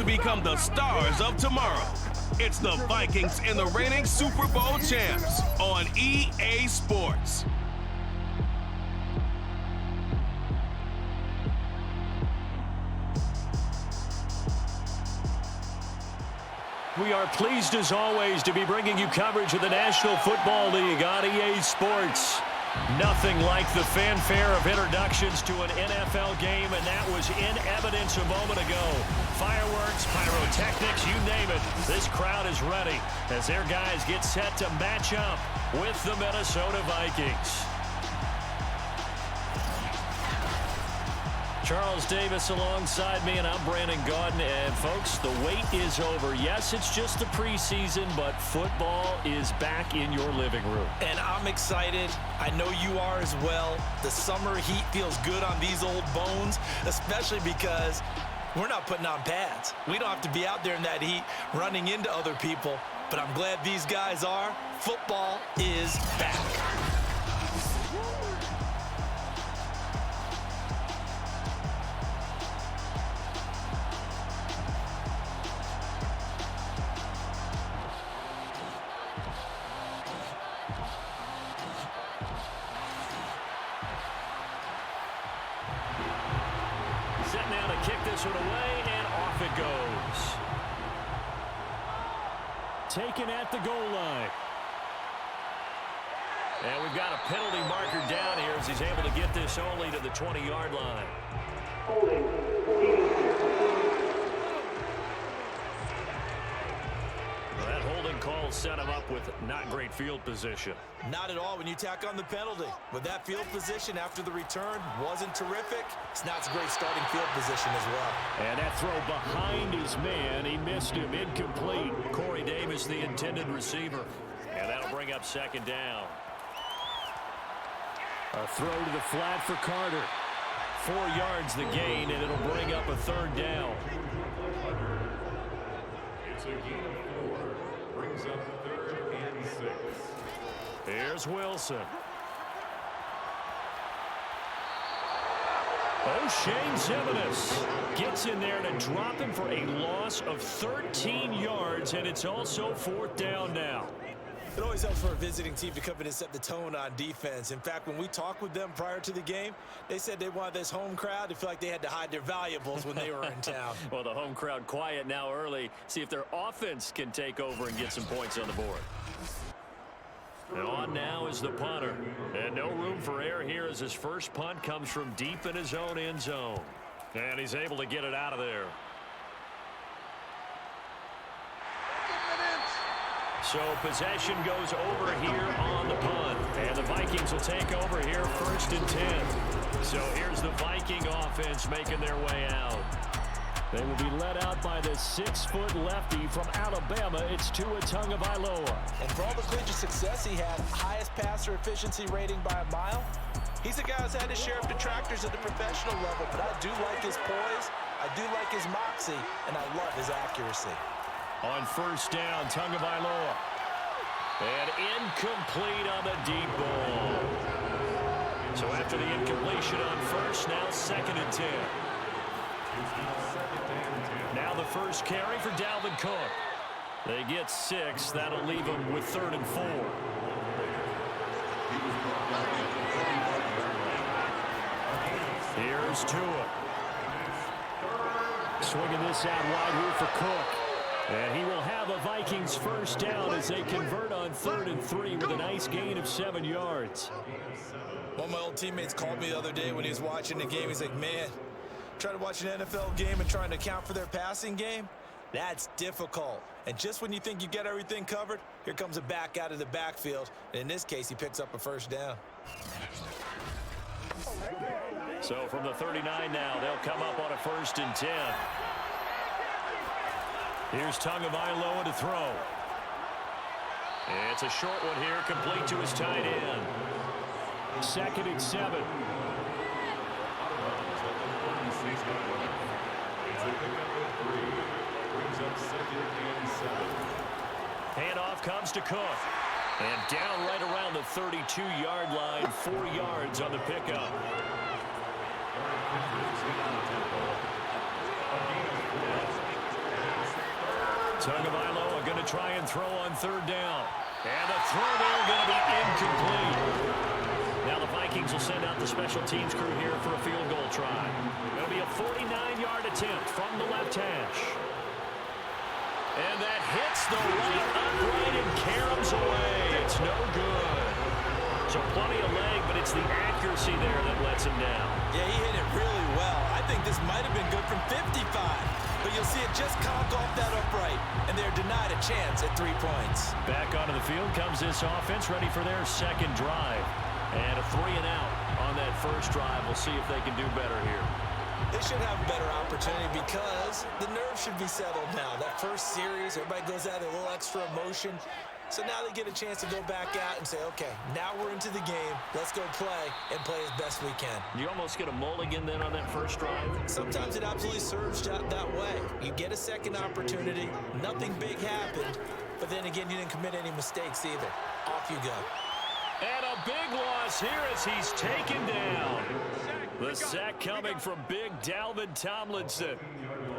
to become the stars of tomorrow. It's the Vikings and the reigning Super Bowl champs on EA Sports. We are pleased, as always, to be bringing you coverage of the National Football League on EA Sports. Nothing like the fanfare of introductions to an NFL game, and that was in evidence a moment ago. Fireworks, pyrotechnics, you name it. This crowd is ready as their guys get set to match up with the Minnesota Vikings. Charles Davis alongside me, and I'm Brandon Gaudin. And, folks, the wait is over. Yes, it's just the preseason, but football is back in your living room. And I'm excited. I know you are as well. The summer heat feels good on these old bones, especially because we're not putting on pads. We don't have to be out there in that heat running into other people. But I'm glad these guys are. Football is back. Set now to kick this one away, and off it goes. Taken at the goal line. And we've got a penalty marker down here as he's able to get this only to the 20-yard line. That holding call set him up with not great field position. Not at all when you tack on the penalty. But that field position after the return wasn't terrific. It's not a great starting field position as well. And that throw behind his man, he missed him, incomplete. Corey Davis, the intended receiver. And that'll bring up second down. A throw to the flat for Carter. 4 yards the gain, and it'll bring up a third down. It's a gain of 4. Brings up 3rd and 6. Here's Wilson. O'Shane Ximines gets in there to drop him for a loss of 13 yards, and it's also 4th down now. It always helps for a visiting team to come in and set the tone on defense. In fact, when we talked with them prior to the game, they said they wanted this home crowd to feel like they had to hide their valuables when they were in town. Well, the home crowd quiet now early. See if their offense can take over and get some points on the board. And on now is the punter. And no room for error here as his first punt comes from deep in his own end zone. And he's able to get it out of there. So possession goes over here on the punt. And the Vikings will take over here 1st and 10. So here's the Viking offense making their way out. They will be led out by the 6-foot lefty from Alabama. It's Tua Tagovailoa. And for all the collegiate success he had, highest passer efficiency rating by a mile, he's a guy who's had his share of detractors at the professional level. But I do like his poise, I do like his moxie, and I love his accuracy. On 1st down, Tagovailoa. And incomplete on the deep ball. So after the incompletion on 1st, now 2nd and 10. Now the first carry for Dalvin Cook. They get 6. That'll leave them with 3rd and 4. Here's Tua. Swinging this out wide here for Cook. And he will have a Vikings first down as they convert on 3rd and 3 with a nice gain of 7 yards. One of my old teammates called me the other day when he was watching the game. He's like, man, trying to watch an NFL game and trying to account for their passing game, that's difficult. And just when you think you get everything covered, here comes a back out of the backfield. And in this case, he picks up a first down. So from the 39 now, they'll come up on a 1st and 10. Here's Tagovailoa to throw. It's a short one here, complete to his tight end. 2nd and 7. Handoff comes to Cook. And down right around the 32-yard line, 4 yards on the pickup. Tagovailoa going to try and throw on third down. And the throw there going to be incomplete. Now the Vikings will send out the special teams crew here for a field goal try. It'll be a 49-yard attempt from the left hash. And that hits the right upright and caroms away. It's no good. So plenty of leg, but it's the accuracy there that lets him down. Yeah, he hit it really well. I think this might have been good from 55. But you'll see it just conk off that upright, and they're denied a chance at 3 points. Back onto the field comes this offense, ready for their second drive. And a 3 and out on that first drive. We'll see if they can do better here. They should have a better opportunity because the nerves should be settled now. That first series, everybody goes out with a little extra emotion. So now they get a chance to go back out and say, okay, now we're into the game. Let's go play and play as best we can. You almost get a mulligan then on that first drive? Sometimes it absolutely serves that way. You get a second opportunity. Nothing big happened. But then again, you didn't commit any mistakes either. Off you go. And a big loss here as he's taken down. The sack coming from big Dalvin Tomlinson.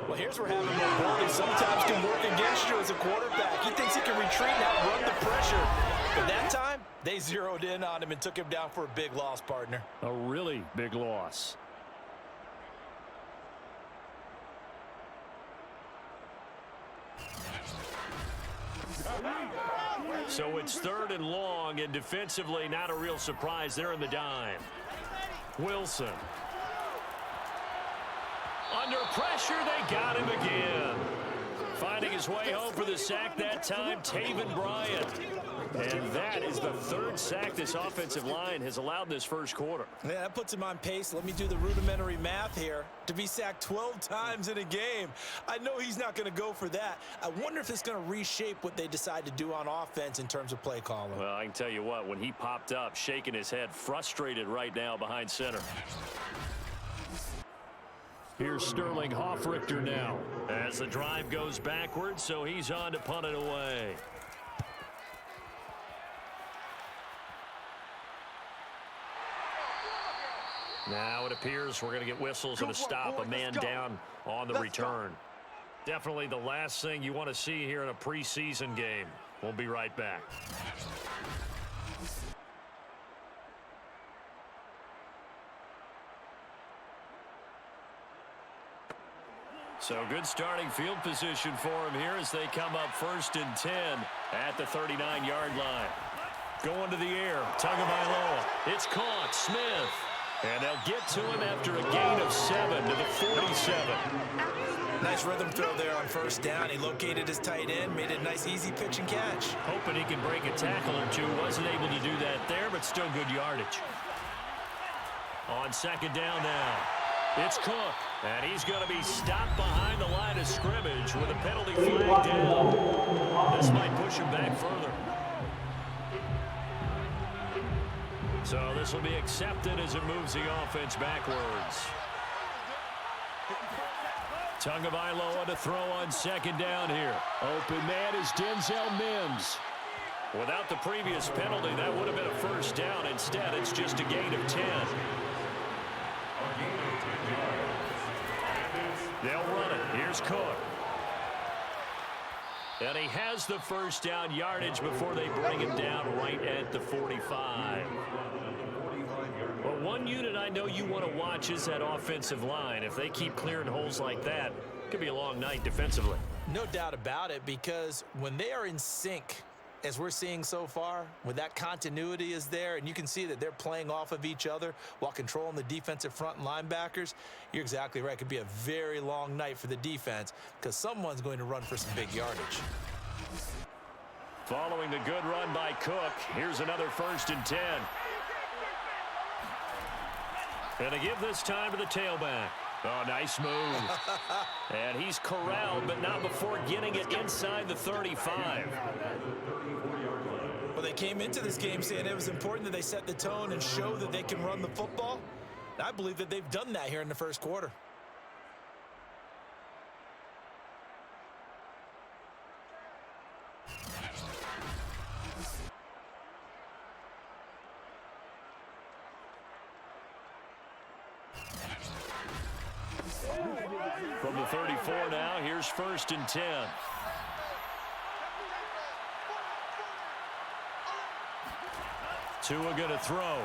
Well, here's where having mobility sometimes can work against you as a quarterback. He thinks he can retreat and outrun the pressure. But that time, they zeroed in on him and took him down for a big loss, partner. A really big loss. So it's 3rd and long, and defensively not a real surprise. They're in the dime. Wilson. Under pressure, they got him again. Finding his way home for the sack that time, Taven Bryan. And that is the 3rd sack this offensive line has allowed this first quarter. Yeah, that puts him on pace. Let me do the rudimentary math here. To be sacked 12 times in a game, I know he's not going to go for that. I wonder if it's going to reshape what they decide to do on offense in terms of play calling. Well, I can tell you what, when he popped up, shaking his head, frustrated right now behind center. Here's Sterling Hoffrichter now as the drive goes backwards, so he's on to punt it away. Now it appears we're going to get whistles and a stop, a man down on the return. Definitely the last thing you want to see here in a preseason game. We'll be right back. So good starting field position for him here as they come up 1st and 10 at the 39-yard line. Going to the air, Tagovailoa. It's caught, Smith. And they'll get to him after a gain of 7 to the 47. Nice rhythm throw there on 1st down. He located his tight end, made a nice easy pitch and catch. Hoping he can break a tackle or two. Wasn't able to do that there, but still good yardage. On 2nd down now. It's Cook, and he's going to be stopped behind the line of scrimmage with a penalty flag down. This might push him back further. So this will be accepted as it moves the offense backwards. Tagovailoa to throw on 2nd down here. Open man is Denzel Mims. Without the previous penalty, that would have been a 1st down. Instead, it's just a gain of 10. They'll run it. Here's Cook. And he has the 1st down yardage before they bring him down right at the 45. Well, one unit I know you want to watch is that offensive line. If they keep clearing holes like that, it could be a long night defensively. No doubt about it, because when they are in sync, as we're seeing so far, when that continuity is there, and you can see that they're playing off of each other while controlling the defensive front and linebackers, you're exactly right. It could be a very long night for the defense because someone's going to run for some big yardage. Following the good run by Cook, here's another 1st and 10. And to give this time to the tailback. Oh, nice move. And he's corralled, but not before getting it inside the 35. Well, they came into this game saying it was important that they set the tone and show that they can run the football. And I believe that they've done that here in the 1st quarter. From the 34 now, here's 1st and 10. Tua going to throw.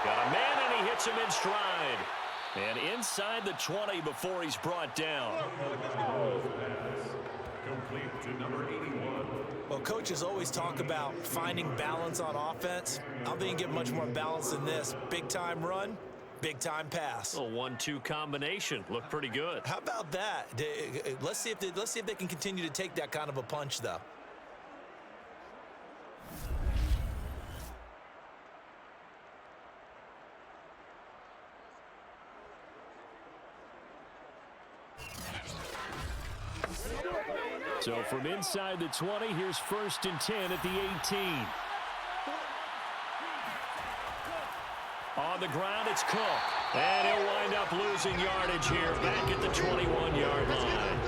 Got a man, and he hits him in stride. And inside the 20 before he's brought down. Complete to number 81. Well, coaches always talk about finding balance on offense. I don't think you get much more balance than this. Big-time run, big-time pass. A 1-2 combination. Looked pretty good. How about that? Let's see if they can continue to take that kind of a punch, though. So from inside the 20, here's 1st and 10 at the 18. On the ground, it's Cook. And he'll wind up losing yardage here back at the 21-yard line.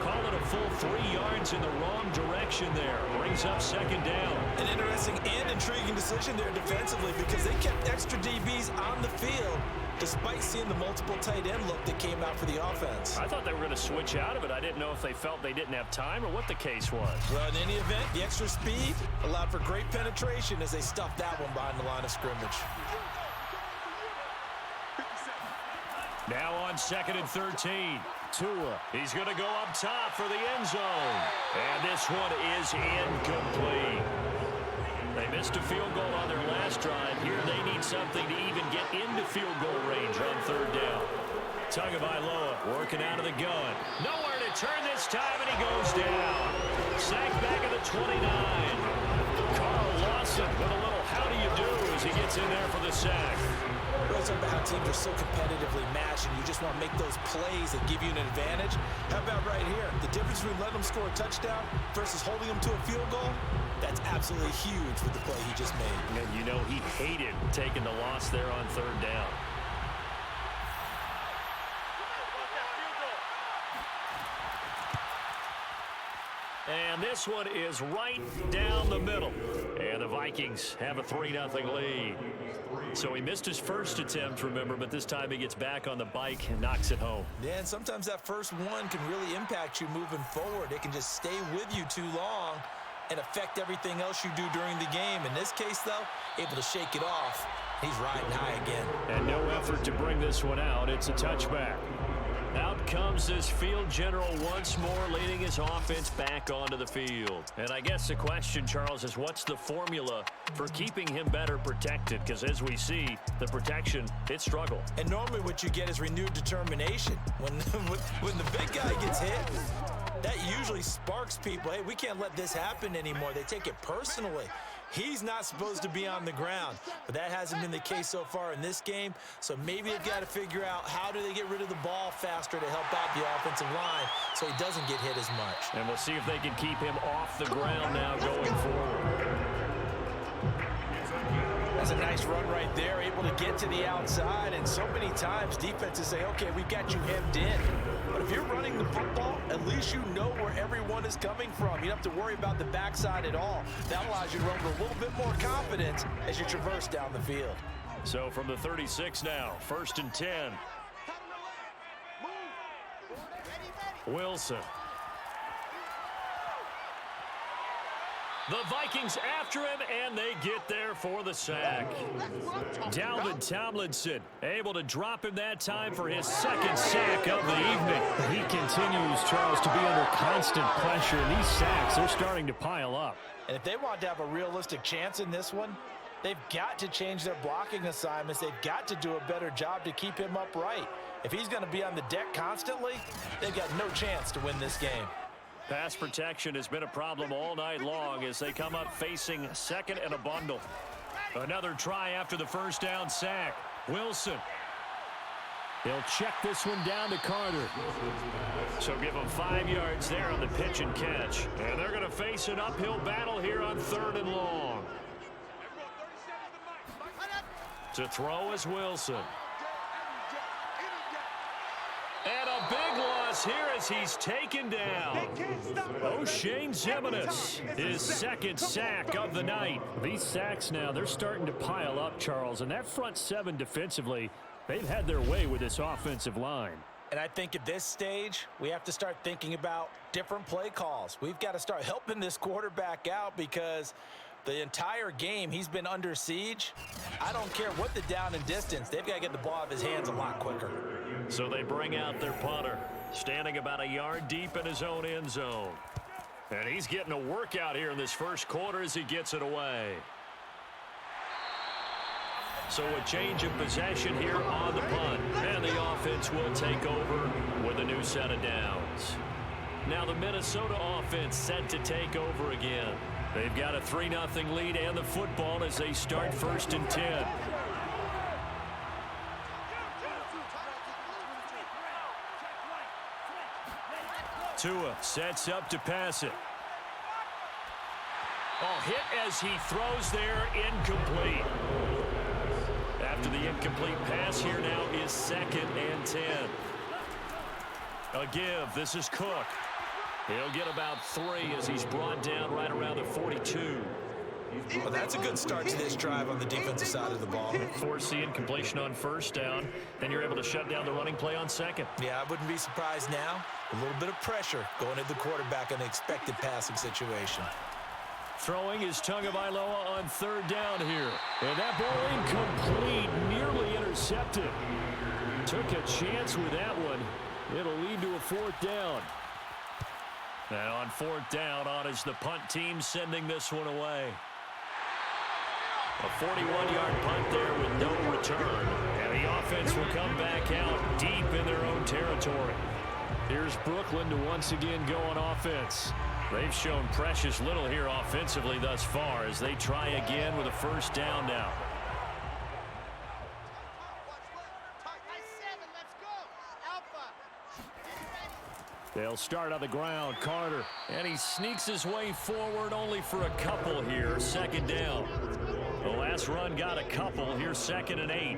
Call it a full 3 yards in the wrong direction there. Brings up 2nd down. An interesting and intriguing decision there defensively because they kept extra DBs on the field despite seeing the multiple tight end look that came out for the offense. I thought they were going to switch out of it. I didn't know if they felt they didn't have time or what the case was. Well, in any event, the extra speed allowed for great penetration as they stuffed that one behind the line of scrimmage. Now on 2nd and 13. Tua. He's going to go up top for the end zone. And this one is incomplete. They missed a field goal on their last drive. Here they need something to even get into field goal range on 3rd down. Tagovailoa working out of the gun. Nowhere to turn this time, and he goes down. Sacked back at the 29. Carl Lawson with a little how do you do as he gets in there for the sack. We always talk about how teams are so competitively matched, and you just want to make those plays that give you an advantage. How about right here? The difference between letting them score a touchdown versus holding them to a field goal, that's absolutely huge with the play he just made. And you know he hated taking the loss there on 3rd down. And this one is right down the middle. And the Vikings have a 3-0 lead. So he missed his first attempt, remember, but this time he gets back on the bike and knocks it home. Yeah, and sometimes that first one can really impact you moving forward. It can just stay with you too long and affect everything else you do during the game. In this case, though, able to shake it off. He's riding high again. And no effort to bring this one out. It's a touchback. Out comes this field general once more, leading his offense back onto the field. And I guess the question, Charles, is what's the formula for keeping him better protected? Because as we see, the protection, it struggled. And normally what you get is renewed determination. When the big guy gets hit, that usually sparks people. Hey, we can't let this happen anymore. They take it personally. He's not supposed to be on the ground, but that hasn't been the case so far in this game. So maybe they've got to figure out how do they get rid of the ball faster to help out the offensive line so he doesn't get hit as much. And we'll see if they can keep him off the ground now going forward. That's a nice run right there, able to get to the outside. And so many times defenses say, okay, we've got you hemmed in. But if you're running the football, at least you know where everyone is coming from. You don't have to worry about the backside at all. That allows you to run with a little bit more confidence as you traverse down the field. So from the 36 now, 1st and 10. Wilson. The Vikings after him, and they get there for the sack. Dalvin Tomlinson able to drop him that time for his 2nd sack of the evening. He continues, Charles, to be under constant pressure, and these sacks, they're starting to pile up. And if they want to have a realistic chance in this one, they've got to change their blocking assignments. They've got to do a better job to keep him upright. If he's going to be on the deck constantly, they've got no chance to win this game. Pass protection has been a problem all night long as they come up facing 2nd and a bundle. Another try after the 1st down sack. Wilson. He'll check this one down to Carter. So give him 5 yards there on the pitch and catch. And they're going to face an uphill battle here on 3rd and long. To throw is Wilson. And a big loss here as he's taken down. O'Shane Zimenez, his 2nd sack of the night. These sacks now, they're starting to pile up, Charles. And that front 7 defensively, they've had their way with this offensive line. And I think at this stage, we have to start thinking about different play calls. We've got to start helping this quarterback out because The entire game, he's been under siege. I don't care what the down and distance. They've got to get the ball out of his hands a lot quicker. So they bring out their punter, standing about a yard deep in his own end zone. And he's getting a workout here in this first quarter as he gets it away. So a change of possession here on the punt. And the offense will take over with a new set of downs. Now the Minnesota offense set to take over again. They've got a 3-0 lead and the football as they start 1st and 10. Tua sets up to pass it. Oh, hit as he throws there, incomplete. After the incomplete pass, here now is 2nd and 10. A give. This is Cook. He'll get about 3 as he's brought down right around the 42. Well, that's a good start to this drive on the defensive side of the ball. Force the incompletion on 1st down. Then you're able to shut down the running play on 2nd. Yeah, I wouldn't be surprised now. A little bit of pressure going to the quarterback in an expected passing situation. Throwing is Tagovailoa on 3rd down here. And that ball incomplete, nearly intercepted. Took a chance with that one. It'll lead to a 4th down. Now on 4th down, on is the punt team sending this one away. A 41-yard punt there with no return. And the offense will come back out deep in their own territory. Here's Brooklyn to once again go on offense. They've shown precious little here offensively thus far as they try again with a 1st down now. They'll start on the ground. Carter. And he sneaks his way forward only for a couple here. 2nd down. The last run got a couple. Here's 2nd and 8.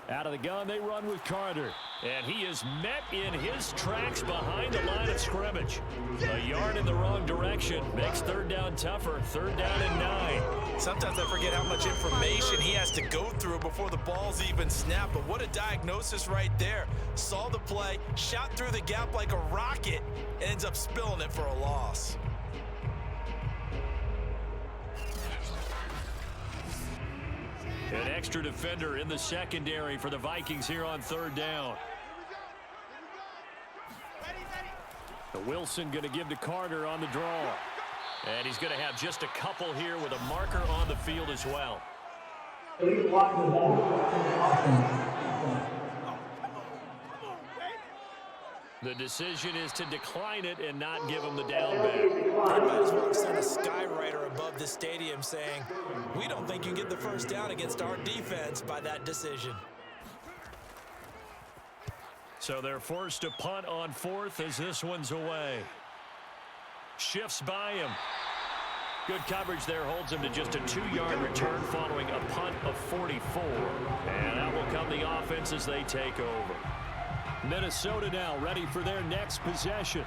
Out of the gun, they run with Carter. And he is met in his tracks behind the line of scrimmage. A yard in the wrong direction makes 3rd down tougher. 3rd down and 9. Sometimes I forget how much information he has to go through before the ball's even snapped. But what a diagnosis right there. Saw the play, shot through the gap like a rocket, and ends up spilling it for a loss. An extra defender in the secondary for the Vikings here on 3rd down. Wilson going to give to Carter on the draw. And he's going to have just a couple here with a marker on the field as well. The decision is to decline it and not give him the down back. They might as well send a skywriter above the stadium saying, we don't think you get the 1st down against our defense by that decision. So they're forced to punt on 4th as this one's away. Shifts by him. Good coverage there, holds him to just a 2-yard return following a punt of 44. And that will come the offense as they take over. Minnesota now ready for their next possession.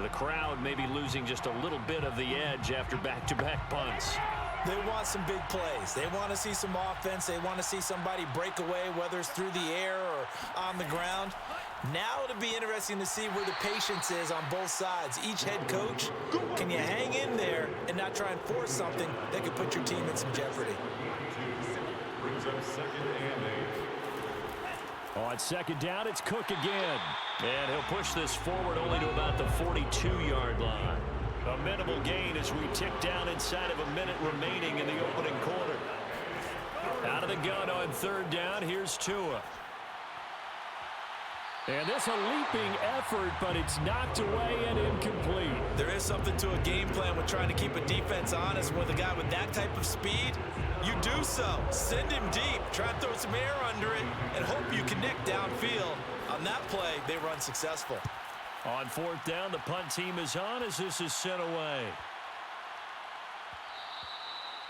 The crowd may be losing just a little bit of the edge after back-to-back punts. They want some big plays. They want to see some offense. They want to see somebody break away, whether it's through the air or on the ground. Now it'll be interesting to see where the patience is on both sides. Each head coach, can you hang in there and not try and force something that could put your team in some jeopardy? Brings up 2nd and 8. On 2nd down, it's Cook again. And he'll push this forward only to about the 42-yard line. A minimal gain as we tick down inside of a minute remaining in the opening quarter. Out of the gun on 3rd down, here's Tua. And this a leaping effort, but it's knocked away and incomplete. There is something to a game plan with trying to keep a defense honest with a guy with that type of speed. You do so. Send him deep. Try to throw some air under it and hope you connect downfield. On that play, they run successful. On 4th down, the punt team is on as this is sent away.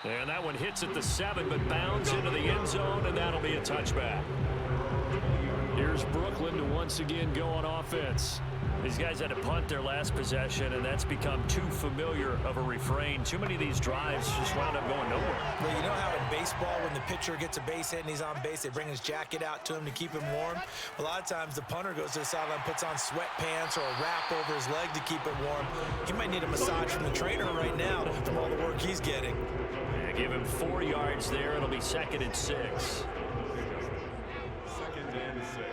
And that one hits at the 7, but bounds into the end zone, and that'll be a touchback. Here's Brooklyn to once again go on offense. These guys had to punt their last possession, and that's become too familiar of a refrain. Too many of these drives just wound up going nowhere. Well, you know how in baseball, when the pitcher gets a base hit and he's on base, they bring his jacket out to him to keep him warm? A lot of times the punter goes to the sideline, puts on sweatpants or a wrap over his leg to keep him warm. He might need a massage from the trainer right now from all the work he's getting. Yeah, give him 4 yards there. It'll be 2nd and 6. 2nd and 6.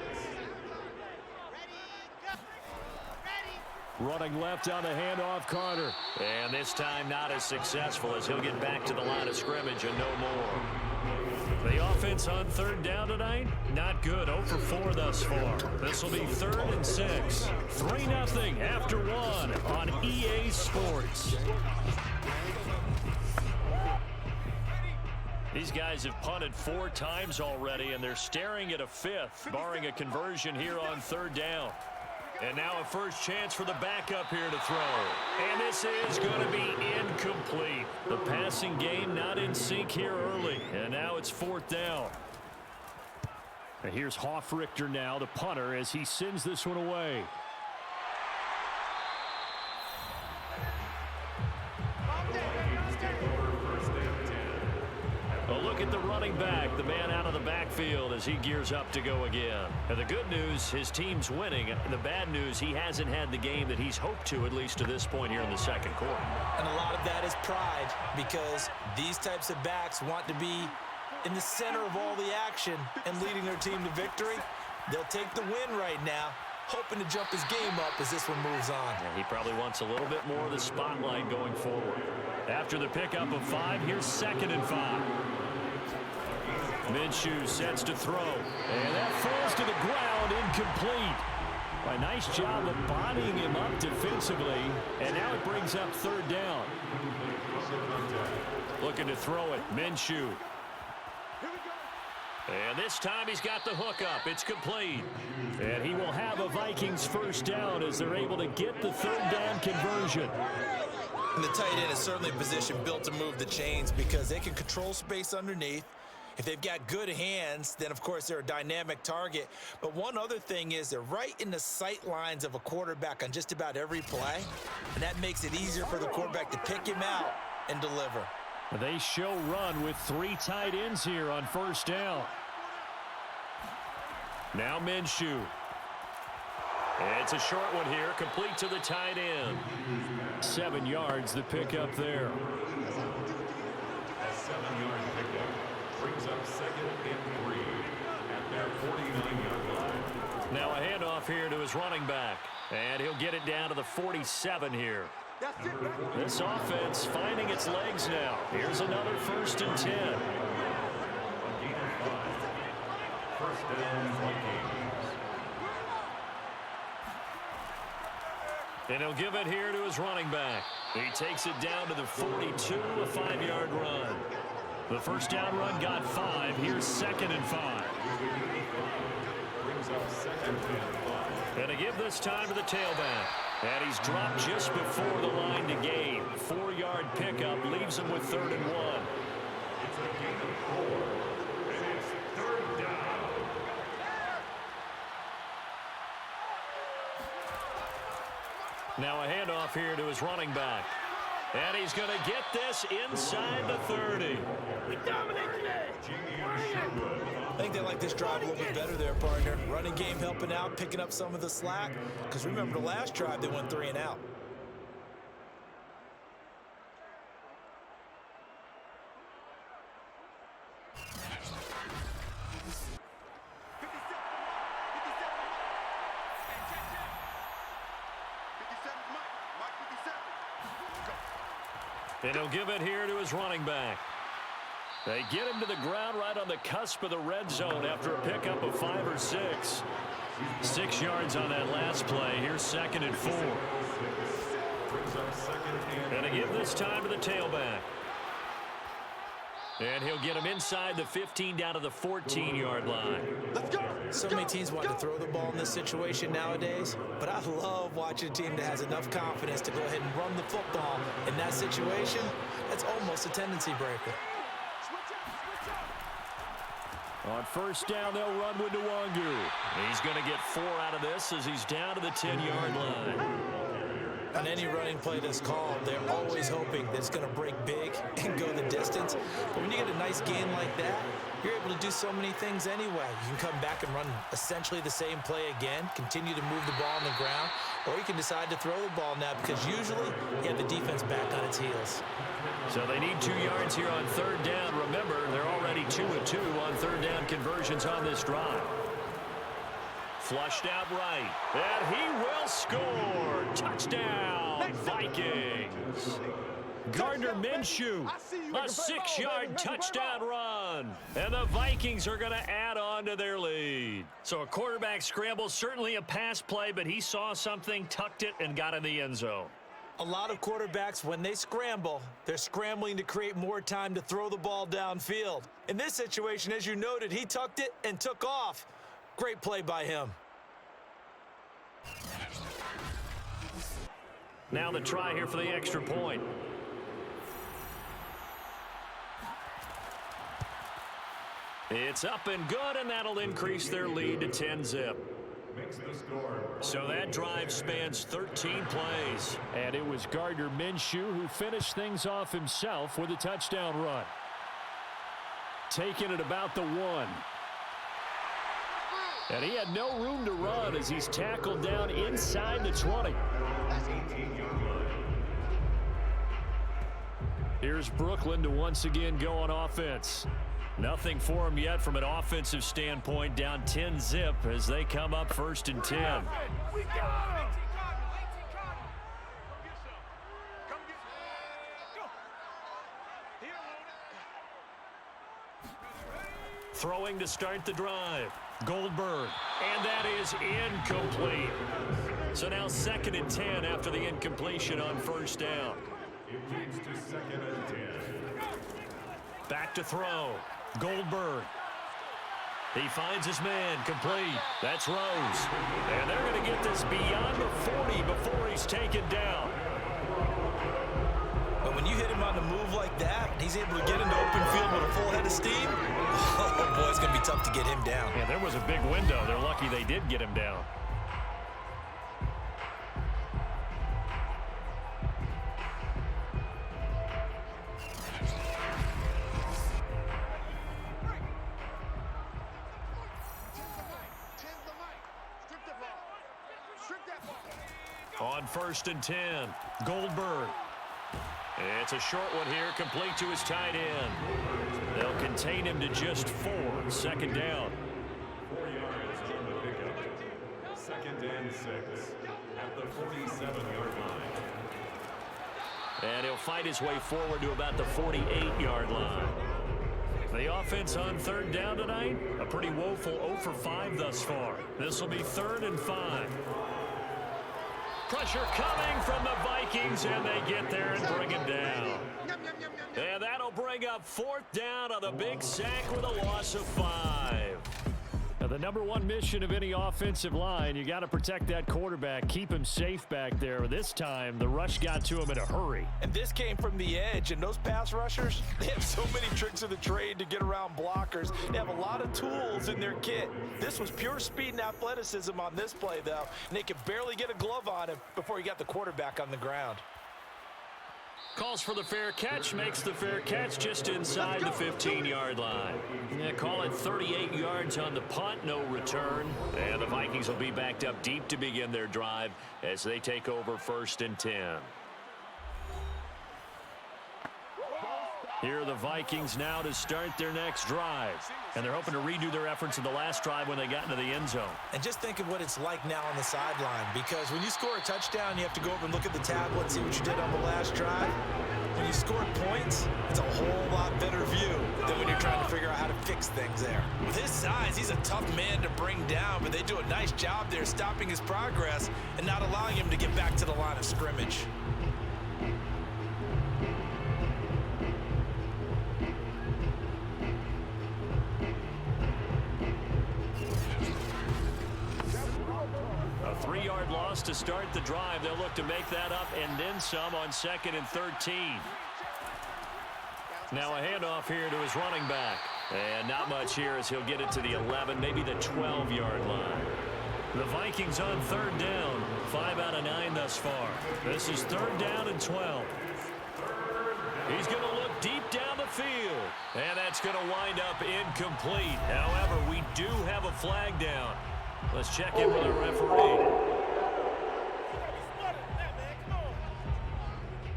Running left on the handoff, Carter. And this time not as successful as he'll get back to the line of scrimmage and no more. The offense on 3rd down tonight, not good. 0 for 4 thus far. This will be 3rd and 6. 3-0 after 1 on EA Sports. These guys have punted 4 times already, and they're staring at a 5th, barring a conversion here on 3rd down. And now a first chance for the backup here to throw. And this is going to be incomplete. The passing game not in sync here early. And now it's 4th down. And here's Hofrichter now, the punter, as he sends this one away. A look at the running back, the man out of the backfield as he gears up to go again. And the good news, his team's winning. The bad news, he hasn't had the game that he's hoped to, at least to this point here in the 2nd quarter. And a lot of that is pride, because these types of backs want to be in the center of all the action and leading their team to victory. They'll take the win right now, hoping to jump his game up as this one moves on. And he probably wants a little bit more of the spotlight going forward. After the pickup of 5, here's 2nd and 5. Minshew sets to throw, and that falls to the ground, incomplete. A nice job of bodying him up defensively, and now it brings up 3rd down. Looking to throw it, Minshew. And this time he's got the hook up. It's complete. And he will have a Vikings first down as they're able to get the 3rd down conversion. And the tight end is certainly a position built to move the chains because they can control space underneath. If they've got good hands, then, of course, they're a dynamic target. But one other thing is they're right in the sight lines of a quarterback on just about every play, and that makes it easier for the quarterback to pick him out and deliver. They show run with 3 tight ends here on 1st down. Now Minshew. It's a short one here, complete to the tight end. 7 yards, the pickup there. A 7-yard pickup brings up 2nd and 3 at their 49-yard line. Now a handoff here to his running back, and he'll get it down to the 47 here. This offense finding its legs now. Here's another 1st and 10. A gain of 5. 1st down, Vikings. And he'll give it here to his running back. He takes it down to the 42, a 5-yard run. The 1st down run got 5. Here's 2nd and 5. Brings up 2nd and 5. And a give this time to the tailback. And he's dropped just before the line to gain. 4-yard pickup leaves him with 3rd and 1. It's a gain of 4. And it's 3rd down. Now a handoff here to his running back. And he's going to get this inside the 30. I think they like this drive a little bit better there, partner. Running game helping out, picking up some of the slack. Because remember, the last drive, they went 3 and out. And he'll give it here to his running back. They get him to the ground right on the cusp of the red zone after a pickup of 5 or 6. 6 yards on that last play. Here's 2nd and 4. And a give this time to the tailback. And he'll get him inside the 15 down to the 14-yard line. So many teams want to throw the ball in this situation nowadays, but I love watching a team that has enough confidence to go ahead and run the football. In that situation, that's almost a tendency breaker. On first down, they'll run with Nwangu. He's going to get 4 out of this as he's down to the 10-yard line. On any running play that's called, they're always hoping that it's going to break big and go the distance. But when you get a nice gain like that, you're able to do so many things anyway. You can come back and run essentially the same play again, continue to move the ball on the ground, or you can decide to throw the ball now because usually you have the defense back on its heels. So they need 2 yards here on third down. Remember, they're already 2-2 on third down conversions on this drive. Flushed out right, and he will score. Touchdown, Vikings. Gardner Minshew, a 6-yard touchdown run. And the Vikings are going to add on to their lead. So a quarterback scramble, certainly a pass play, but he saw something, tucked it, and got in the end zone. A lot of quarterbacks, when they scramble, they're scrambling to create more time to throw the ball downfield. In this situation, as you noted, he tucked it and took off. Great play by him. Now the try here for the extra point. It's up and good, and that'll increase their lead to 10-zip. So that drive spans 13 plays. And it was Gardner Minshew who finished things off himself with a touchdown run. Taking it about the 1. And he had no room to run as he's tackled down inside the 20. Here's Brooklyn to once again go on offense. Nothing for him yet from an offensive standpoint, down 10-zip as they come up 1st and 10. Throwing to start the drive. Goldberg, and that is incomplete. So now 2nd and 10 after the incompletion on first down. It leads to 2nd and 10. Back to throw. Goldberg. He finds his man, complete. That's Rose. And they're going to get this beyond the 40 before he's taken down. But when you hit him on the move like that, he's able to get into open field with a full head of steam. Oh, boy, it's going to be tough to get him down. Yeah, there was a big window. They're lucky they did get him down. On 1st and 10, Goldberg. It's a short one here, complete to his tight end. They'll contain him to just 4, 2nd down. 4 yards on the pickup. 2nd and 6 at the 47-yard line. And he'll fight his way forward to about the 48-yard line. The offense on 3rd down tonight, a pretty woeful 0 for 5 thus far. This will be 3rd and 5. Pressure coming from the Vikings, and they get there and bring it down. And that'll bring up 4th down on a big sack with a loss of 5. Now, the number 1 mission of any offensive line, you got to protect that quarterback, keep him safe back there. This time, the rush got to him in a hurry. And this came from the edge, and those pass rushers, they have so many tricks of the trade to get around blockers. They have a lot of tools in their kit. This was pure speed and athleticism on this play, though, and they could barely get a glove on him before he got the quarterback on the ground. Calls for the fair catch, makes the fair catch just inside the 15-yard line. Yeah, call it 38 yards on the punt, no return. And the Vikings will be backed up deep to begin their drive as they take over 1st and 10. Here are the Vikings now to start their next drive. And they're hoping to redo their efforts in the last drive when they got into the end zone. And just think of what it's like now on the sideline, because when you score a touchdown, you have to go over and look at the tablet and see what you did on the last drive. When you scored points, it's a whole lot better view than when you're trying to figure out how to fix things there. With his size, he's a tough man to bring down, but they do a nice job there stopping his progress and not allowing him to get back to the line of scrimmage. A 3-yard loss to start the drive. They'll look to make that up and then some on 2nd and 13. Now a handoff here to his running back. And not much here as he'll get it to the 11, maybe the 12-yard line. The Vikings on third down, 5 out of 9 thus far. This is third down and 12. He's going to look deep down the field. And that's going to wind up incomplete. However, we do have a flag down. Let's check in with the referee.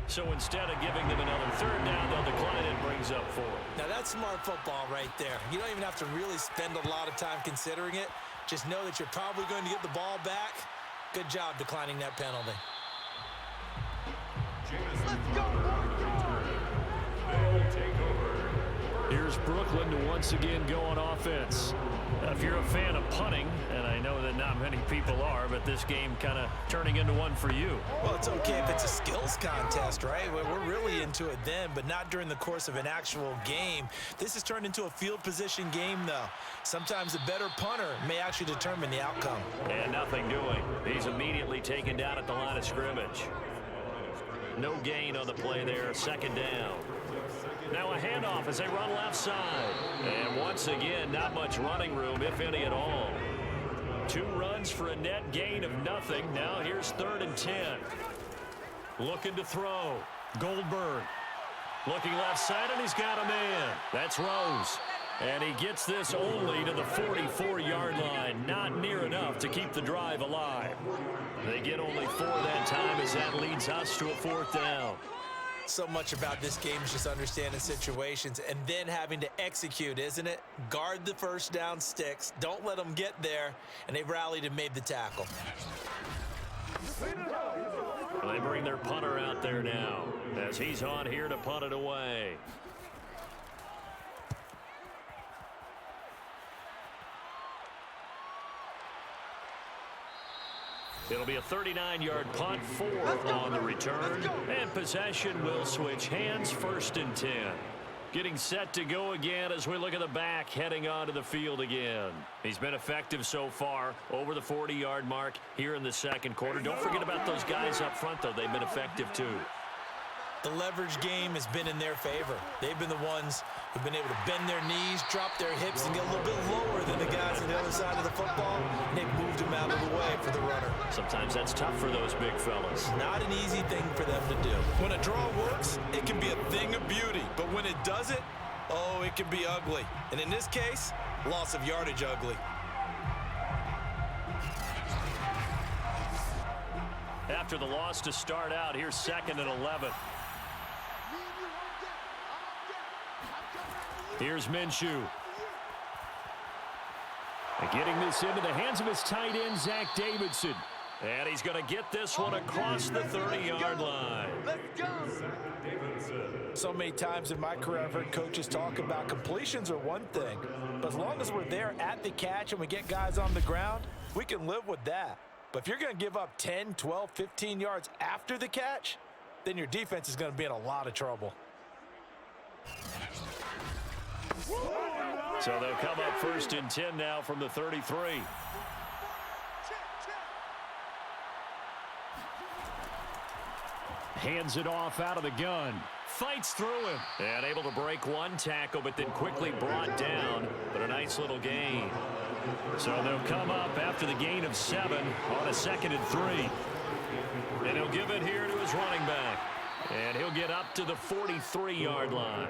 So instead of giving them another third down, they'll decline it and brings up 4. Now that's smart football right there. You don't even have to really spend a lot of time considering it. Just know that you're probably going to get the ball back. Good job declining that penalty. Let's go, they'll take over. Here's Brooklyn to once again go on offense. Now, if you're a fan of punting, and I know that not many people are, but this game kind of turning into one for you. Well, it's okay if it's a skills contest, right? We're really into it then, but not during the course of an actual game. This has turned into a field position game, though. Sometimes a better punter may actually determine the outcome. And nothing doing. He's immediately taken down at the line of scrimmage. No gain on the play there, second down. Now a handoff as they run left side. And once again, not much running room, if any at all. 2 runs for a net gain of nothing. Now here's 3rd and 10. Looking to throw. Goldberg. Looking left side, and he's got a man. That's Rose. And he gets this only to the 44-yard line. Not near enough to keep the drive alive. They get only 4 that time as that leads us to a 4th down. So much about this game is just understanding situations and then having to execute, isn't it? Guard the first down sticks. Don't let them get there. And they rallied and made the tackle. They bring their punter out there now as he's on here to punt it away. It'll be a 39-yard punt, 4 on the return. And possession will switch hands, 1st and 10. Getting set to go again as we look at the back, heading onto the field again. He's been effective so far, over the 40-yard mark here in the second quarter. Don't forget about those guys up front, though. They've been effective, too. The leverage game has been in their favor. They've been the ones who've been able to bend their knees, drop their hips, and get a little bit lower than the guys on the other side of the football, and they've moved them out of the way for the runner. Sometimes that's tough for those big fellas. Not an easy thing for them to do. When a draw works, it can be a thing of beauty, but when it doesn't, oh, it can be ugly. And in this case, loss of yardage ugly. After the loss to start out, here's 2nd and 11. Here's Minshew. Getting this into the hands of his tight end, Zach Davidson. And he's going to get this one across the 30-yard line. Let's go. So many times in my career, I've heard coaches talk about completions are one thing. But as long as we're there at the catch and we get guys on the ground, we can live with that. But if you're going to give up 10, 12, 15 yards after the catch, then your defense is going to be in a lot of trouble. So they'll come up 1st and 10 now from the 33. Hands it off out of the gun. Fights through him. And able to break one tackle, but then quickly brought down. But a nice little gain. So they'll come up after the gain of 7 on a 2nd and 3. And he'll give it here to his running back. And he'll get up to the 43-yard line.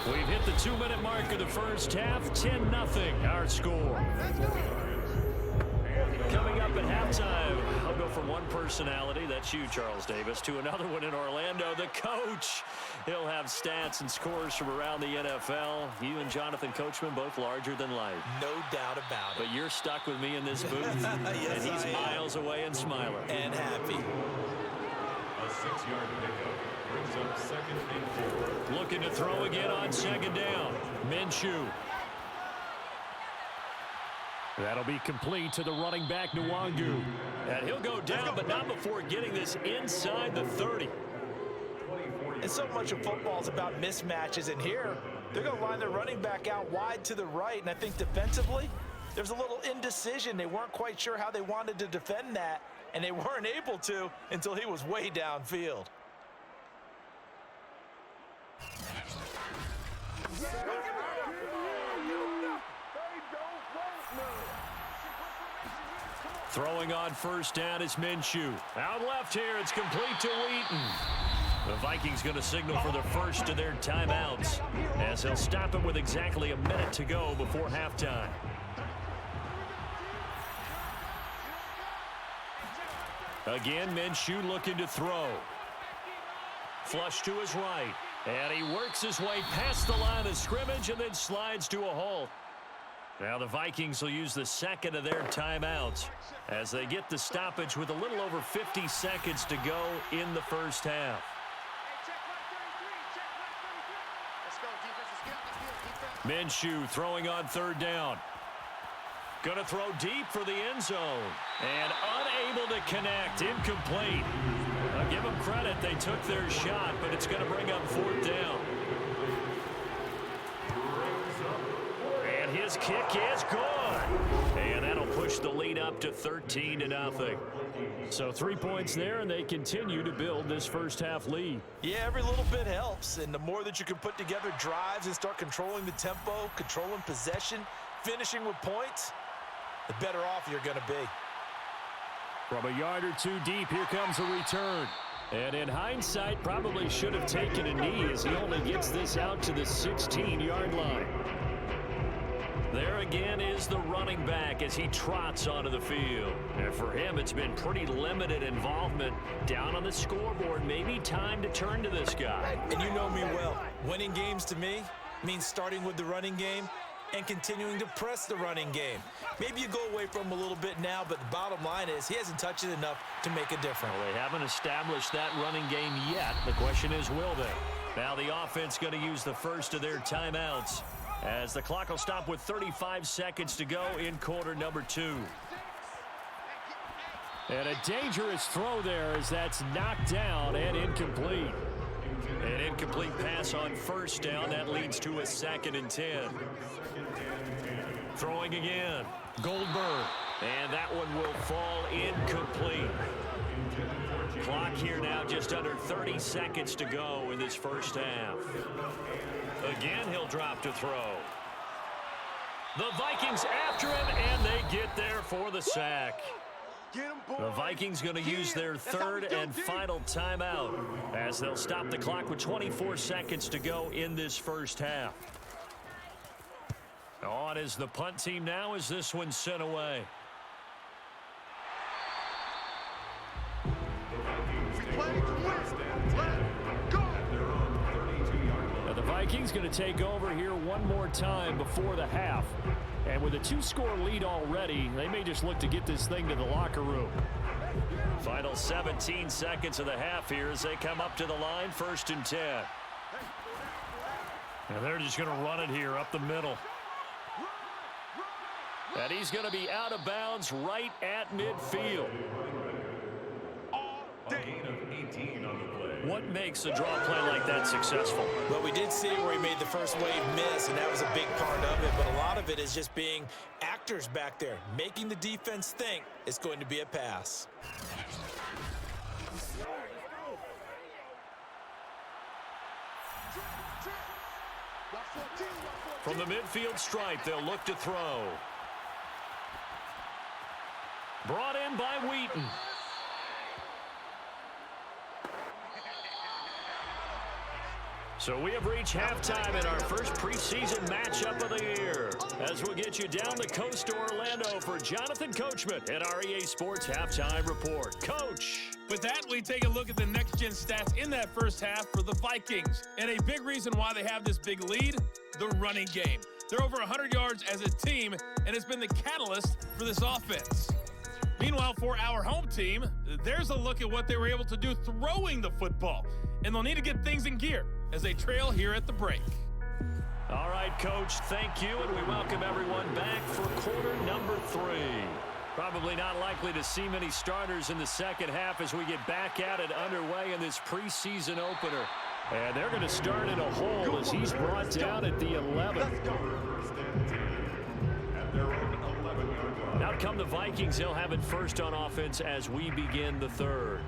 We've hit the 2-minute mark of the first half. 10-0 our score. Coming up at halftime, I'll go from one personality, that's you, Charles Davis, to another one in Orlando, the coach. He'll have stats and scores from around the NFL. You and Jonathan Coachman both larger than life. No doubt about it. But you're stuck with me in this booth, yes, and he's miles away and smiling. And happy. A 6-yard pickup brings up 2nd and 4. Looking to throw again on 2nd down. Minshew. That'll be complete to the running back, Nwangu. And he'll go down, but not before getting this inside the 30. And so much of football is about mismatches, and here they're going to line their running back out wide to the right, and I think defensively there's a little indecision. They weren't quite sure how they wanted to defend that, and they weren't able to until he was way downfield. Throwing on first down is Minshew. Out left here, it's complete to Wheaton. The Vikings going to signal for the first of their timeouts as they'll stop it with exactly a minute to go before halftime. Again, Minshew looking to throw. Flush to his right. And he works his way past the line of scrimmage and then slides to a halt. Now the Vikings will use the second of their timeouts as they get the stoppage with a little over 50 seconds to go in the first half. Minshew throwing on third down. Going to throw deep for the end zone. And unable to connect. Incomplete. I'll give them credit. They took their shot, but it's going to bring up fourth down. And his kick is good. And that'll push the lead up to 13-0. So 3 points there, and they continue to build this first half lead. Yeah, every little bit helps. And the more that you can put together drives and start controlling the tempo, controlling possession, finishing with points, the better off you're going to be. From a yard or two deep, here comes a return. And in hindsight, probably should have taken a knee as he only gets this out to the 16-yard line. There again is the running back as he trots onto the field. And for him, it's been pretty limited involvement down on the scoreboard. Maybe time to turn to this guy. And you know me well. Winning games to me means starting with the running game and continuing to press the running game. Maybe you go away from him a little bit now, but the bottom line is he hasn't touched it enough to make a difference. Well, they haven't established that running game yet. The question is, will they? Now the offense going to use the first of their timeouts as the clock will stop with 35 seconds to go in quarter number 2. And a dangerous throw there as that's knocked down and incomplete. An incomplete pass on first down. That leads to a 2nd and 10. Throwing again. Goldberg. And that one will fall incomplete. Clock here now just under 30 seconds to go in this first half. Again, he'll drop to throw. The Vikings after him, and they get there for the sack. The Vikings going to use their third and final timeout as they'll stop the clock with 24 seconds to go in this first half. On is the punt team now as this one's sent away. Now the Vikings going to take over here one more time before the half. And with a 2-score lead already, they may just look to get this thing to the locker room. Final 17 seconds of the half here as they come up to the line, 1st and 10. And they're just going to run it here up the middle. And he's going to be out of bounds right at midfield. What makes a draw play like that successful? Well, we did see where he made the first wave miss, and that was a big part of it. But a lot of it is just being actors back there, making the defense think it's going to be a pass. From the midfield stripe, they'll look to throw. Brought in by Wheaton. So we have reached halftime in our first preseason matchup of the year. As we'll get you down the coast to Orlando for Jonathan Coachman at our EA Sports Halftime Report. Coach. With that, we take a look at the next-gen stats in that first half for the Vikings. And a big reason why they have this big lead, the running game. They're over 100 yards as a team, and it's been the catalyst for this offense. Meanwhile, for our home team, there's a look at what they were able to do throwing the football. And they'll need to get things in gear as they trail here at the break. All right, Coach, thank you, and we welcome everyone back for quarter number 3. Probably not likely to see many starters in the second half as we get back at it underway in this preseason opener. And they're going to start in a hole as he's brought down at the 11. Out come the Vikings. They'll have it first on offense as we begin the third.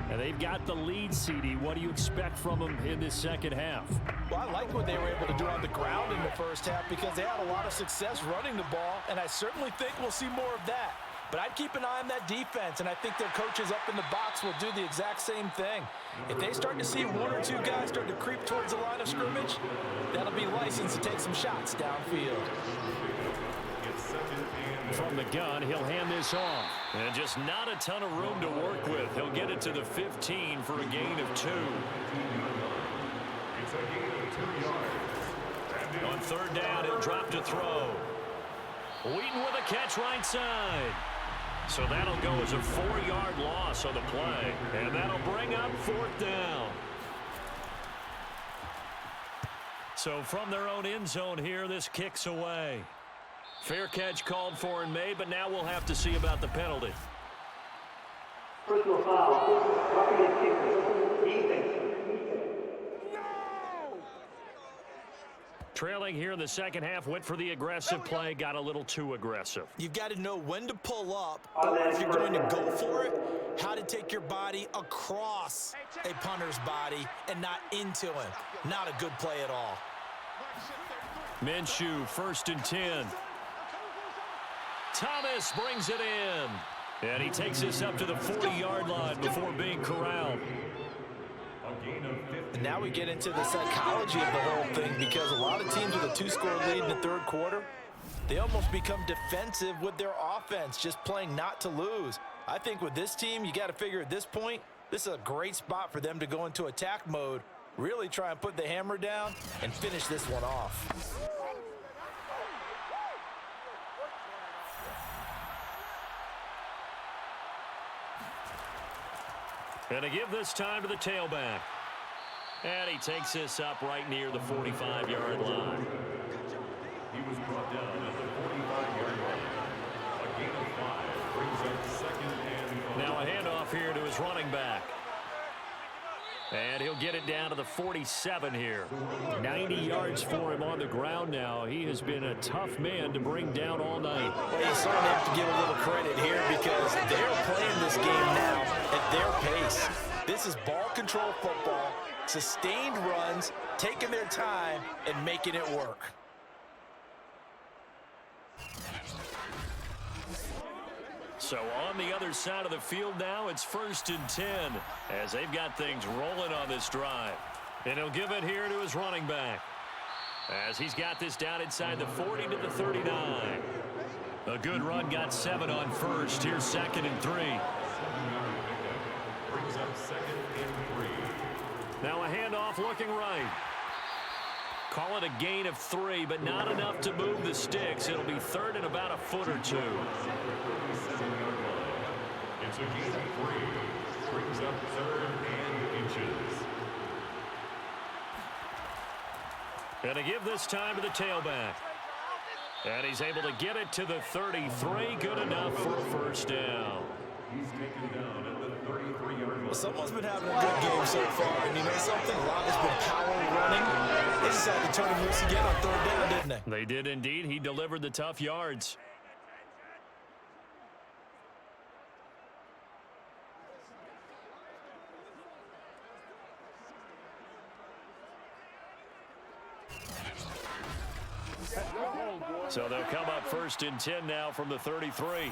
And they've got the lead, CD. What do you expect from them in this second half? Well, I like what they were able to do on the ground in the first half because they had a lot of success running the ball, and I certainly think we'll see more of that But I'd keep an eye on that defense, and I think their coaches up in the box will do the exact same thing. If they start to see one or two guys start to creep towards the line of scrimmage, that'll be license to take some shots downfield. From the gun, he'll hand this off. And just not a ton of room to work with. He'll get it to the 15 for a gain of 2. It's a gain of 2 yards. On third down, he'll drop to throw. Wheaton with a catch right side. So that'll go as a 4-yard loss on the play. And that'll bring up fourth down. So from their own end zone here, this kicks away. Fair catch called for and made, but now we'll have to see about the penalty. Personal foul. Roughing the kicker. Defense. Trailing here in the second half, went for the aggressive play, got a little too aggressive. You've got to know when to pull up, or if you're going to go for it, how to take your body across a punter's body and not into him. Not a good play at all. Minshew, 1st and 10. Thomas brings it in. And he takes this up to the 40-yard line before being corralled. And now we get into the psychology of the whole thing, because a lot of teams with a 2-score lead in the third quarter, they almost become defensive with their offense, just playing not to lose. I think with this team, you got to figure at this point, this is a great spot for them to go into attack mode, really try and put the hammer down and finish this one off. And to give this time to the tailback. And he takes this up right near the 45-yard line. He was brought down at the 45-yard line. A gain of 5 brings up 2nd and 5. Now a handoff here to his running back. And he'll get it down to the 47 here. 90 yards for him on the ground now. He has been a tough man to bring down all night. Well, you certainly have to give a little credit here, because they're playing this game now at their pace. This is ball control football, sustained runs, taking their time and making it work. So on the other side of the field now, it's 1st and 10 as they've got things rolling on this drive. And he'll give it here to his running back as he's got this down inside the 40 to the 39. A good run, got 7 on first. Here's 2nd and 3. Brings up 2nd and 3. Now a handoff looking right. Call it a gain of 3, but not enough to move the sticks. It'll be 3rd and about a foot or 2. It's a gain of 3. Brings up 3rd and inches. And to give this time to the tailback. And he's able to get it to the 33. Good enough for a first down. He's taken down at the 33-yard line. Well, someone's been having a good game so far, and you know something? A lot has been power running. They decided to turn him loose again on 3rd down, didn't they? They did indeed. He delivered the tough yards. So they'll come up 1st and 10 now from the 33.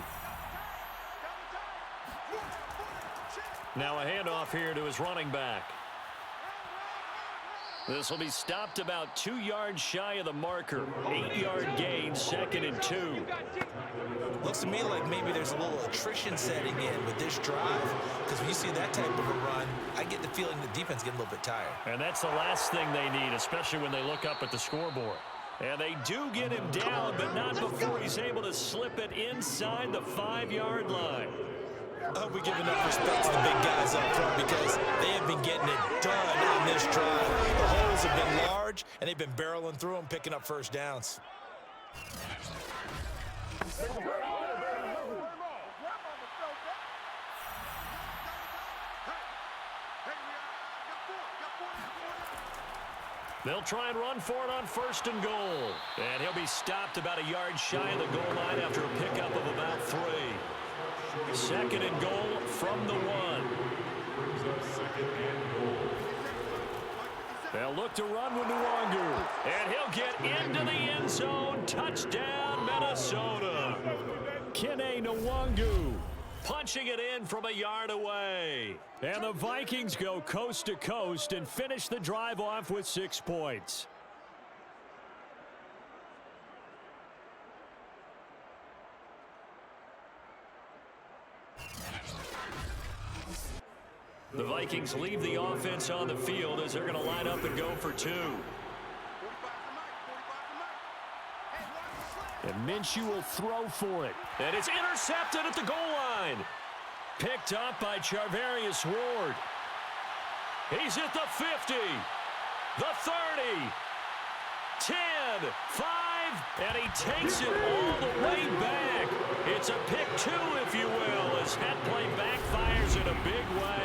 Now a handoff here to his running back. This will be stopped about 2 yards shy of the marker. 8-yard gain, 2nd and 2. Looks to me like maybe there's a little attrition setting in with this drive, because when you see that type of a run, I get the feeling the defense getting a little bit tired. And that's the last thing they need, especially when they look up at the scoreboard. And they do get him down, but not before he's able to slip it inside the 5-yard line. I hope we give enough respect to the big guys up front, because they have been getting it done on this drive. The holes have been large, and they've been barreling through them, picking up first downs. They'll try and run for it on 1st and goal. And he'll be stopped about a yard shy of the goal line after a pickup of about 3. 2nd and goal from the 1. They'll look to run with Nwangu. And he'll get into the end zone. Touchdown, Minnesota. Kene Nwangu punching it in from a yard away. And the Vikings go coast to coast and finish the drive off with 6 points. The Vikings leave the offense on the field as they're going to line up and go for 2. And Minshew will throw for it. And it's intercepted at the goal line. Picked up by Charvarius Ward. He's at the 50, the 30, 10, 5, and he takes it all the way back. It's a pick 2, if you will, as that play backfires in a big way.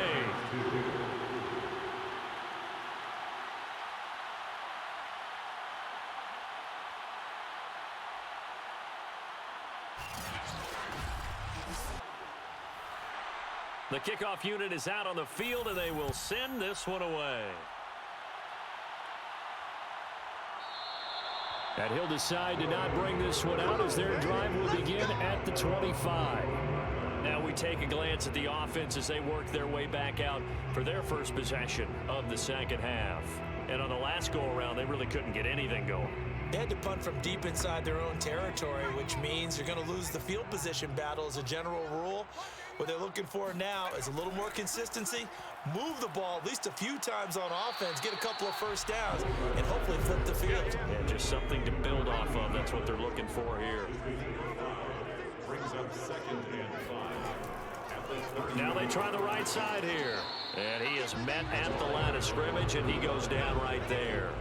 The kickoff unit is out on the field, and they will send this one away. And he'll decide to not bring this one out as their drive will begin at the 25. Now we take a glance at the offense as they work their way back out for their first possession of the second half. And on the last go-around, they really couldn't get anything going. They had to punt from deep inside their own territory, which means you're going to lose the field position battle as a general rule. What they're looking for now is a little more consistency, move the ball at least a few times on offense, get a couple of first downs, and hopefully flip the field. Yeah, just something to build off of. That's what they're looking for here. Brings up 2nd and 5. Now they try the right side here. And he is met at the line of scrimmage, and he goes down right there.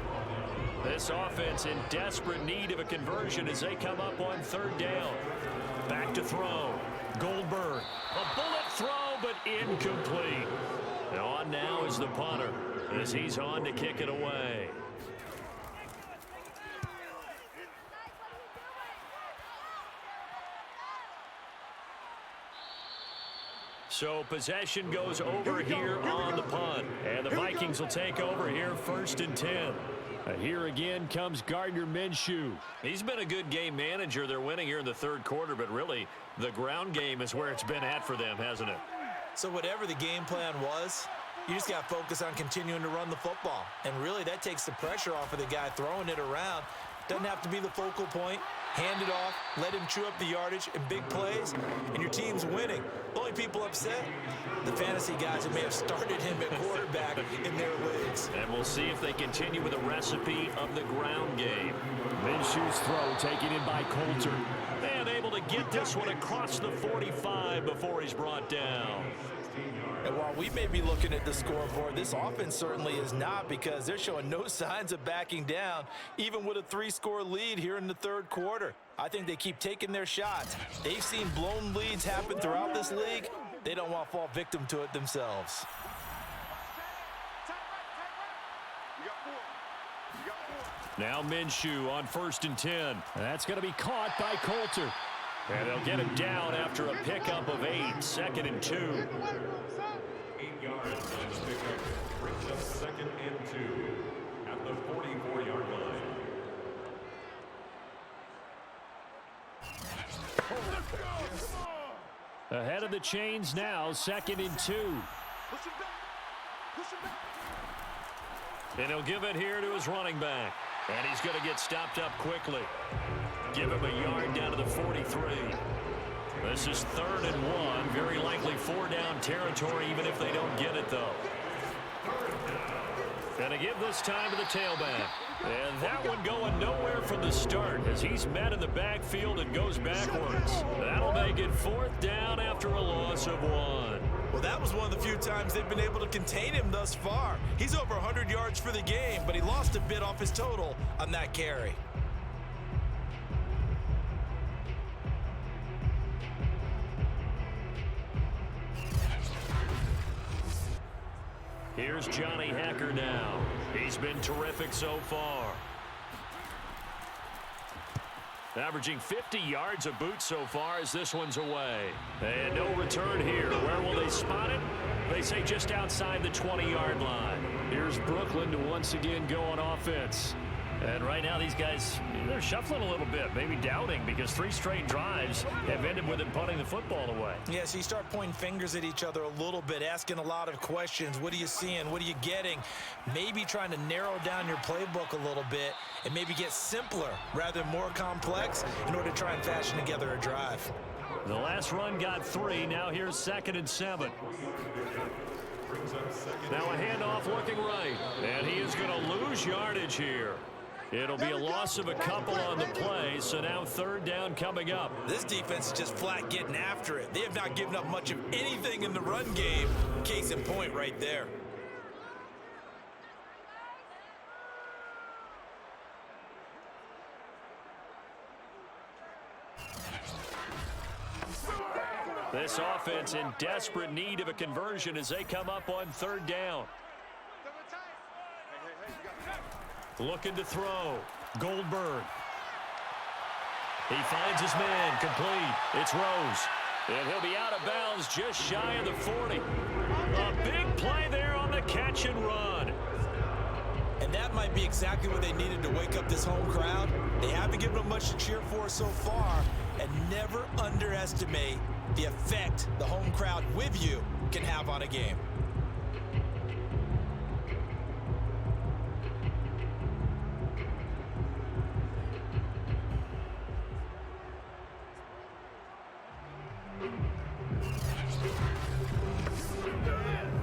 This offense in desperate need of a conversion as they come up on 3rd down. Back to throw. Goldberg. A bullet throw, but incomplete. On now is the punter as he's on to kick it away. So possession goes over here on the punt. And the Vikings will take over here 1st and 10. And here again comes Gardner Minshew. He's been a good game manager. They're winning here in the 3rd quarter, but really the ground game is where it's been at for them, hasn't it? So whatever the game plan was, you just got to focus on continuing to run the football. And really that takes the pressure off of the guy throwing it around. Doesn't have to be the focal point. Hand it off, let him chew up the yardage in big plays, and your team's winning. The only people upset, the fantasy guys that may have started him at quarterback in their leagues. And we'll see if they continue with the recipe of the ground game. Minshew's throw taken in by Coulter. And able to get this one across the 45 before he's brought down. And while we may be looking at the scoreboard, this offense certainly is not, because they're showing no signs of backing down, even with a 3-score lead here in the 3rd quarter. I think they keep taking their shots. They've seen blown leads happen throughout this league. They don't want to fall victim to it themselves. Now Minshew on 1st and 10. That's going to be caught by Coulter. And they'll get him down after a pickup of 8, 2nd and 2. 8 yards on the pickup. Brings up 2nd and 2 at the 44-yard line. Ahead of the chains now, 2nd and 2. And he'll give it here to his running back. And he's going to get stopped up quickly. Give him a yard down to the 43. This is 3rd and 1. Very likely 4-down territory, even if they don't get it, though. Gonna give this time to the tailback. And that one going nowhere from the start as he's met in the backfield and goes backwards. That'll make it 4th down after a loss of 1. Well, that was one of the few times they've been able to contain him thus far. He's over 100 yards for the game, but he lost a bit off his total on that carry. Here's Johnny Hacker now. He's been terrific so far. Averaging 50 yards a boot so far as this one's away. And no return here. Where will they spot it? They say just outside the 20-yard line. Here's Brooklyn to once again go on offense. And right now these guys, they're shuffling a little bit, maybe doubting, because 3 straight drives have ended with them punting the football away. Yeah, so you start pointing fingers at each other a little bit, asking a lot of questions. What are you seeing? What are you getting? Maybe trying to narrow down your playbook a little bit and maybe get simpler rather than more complex in order to try and fashion together a drive. The last run got 3. Now here's 2nd and 7. Now a handoff looking right. And he is going to lose yardage here. It'll be a loss of a couple on the play, so now 3rd down coming up. This defense is just flat getting after it. They have not given up much of anything in the run game. Case in point right there. This offense in desperate need of a conversion as they come up on 3rd down. Looking to throw. Goldberg. He finds his man. Complete. It's Rose. And he'll be out of bounds just shy of the 40. A big play there on the catch and run. And that might be exactly what they needed to wake up this home crowd. They haven't given them much to cheer for so far. And never underestimate the effect the home crowd with you can have on a game.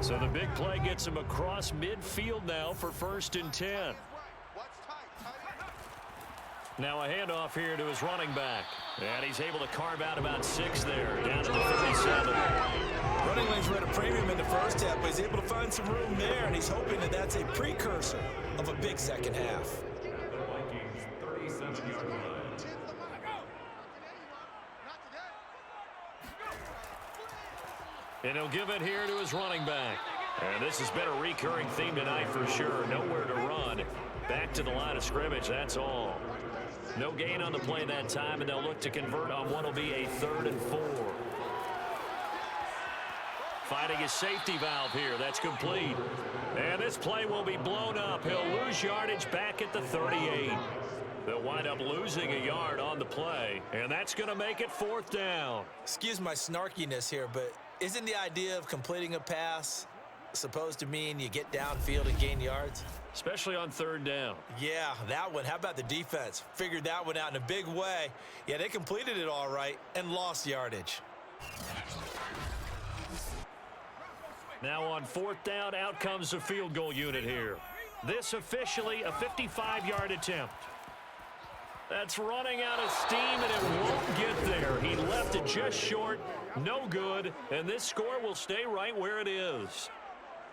So the big play gets him across midfield now for 1st and 10. Now a handoff here to his running back. And he's able to carve out about 6 there, down to the 37. Running lanes were at a premium in the first half, but he's able to find some room there, and he's hoping that that's a precursor of a big second half. The Vikings 37-yard line. And he'll give it here to his running back. And this has been a recurring theme tonight for sure. Nowhere to run. Back to the line of scrimmage, that's all. No gain on the play that time, and they'll look to convert on what will be a 3rd and 4. Finding his safety valve here. That's complete. And this play will be blown up. He'll lose yardage back at the 38. They'll wind up losing a yard on the play, and that's going to make it 4th down. Excuse my snarkiness here, but isn't the idea of completing a pass supposed to mean you get downfield and gain yards? Especially on 3rd down. Yeah, that one. How about the defense? Figured that one out in a big way. Yeah, they completed it all right and lost yardage. Now on 4th down, out comes the field goal unit here. This officially a 55-yard attempt. That's running out of steam, and it won't get there. He left it just short, no good, and this score will stay right where it is.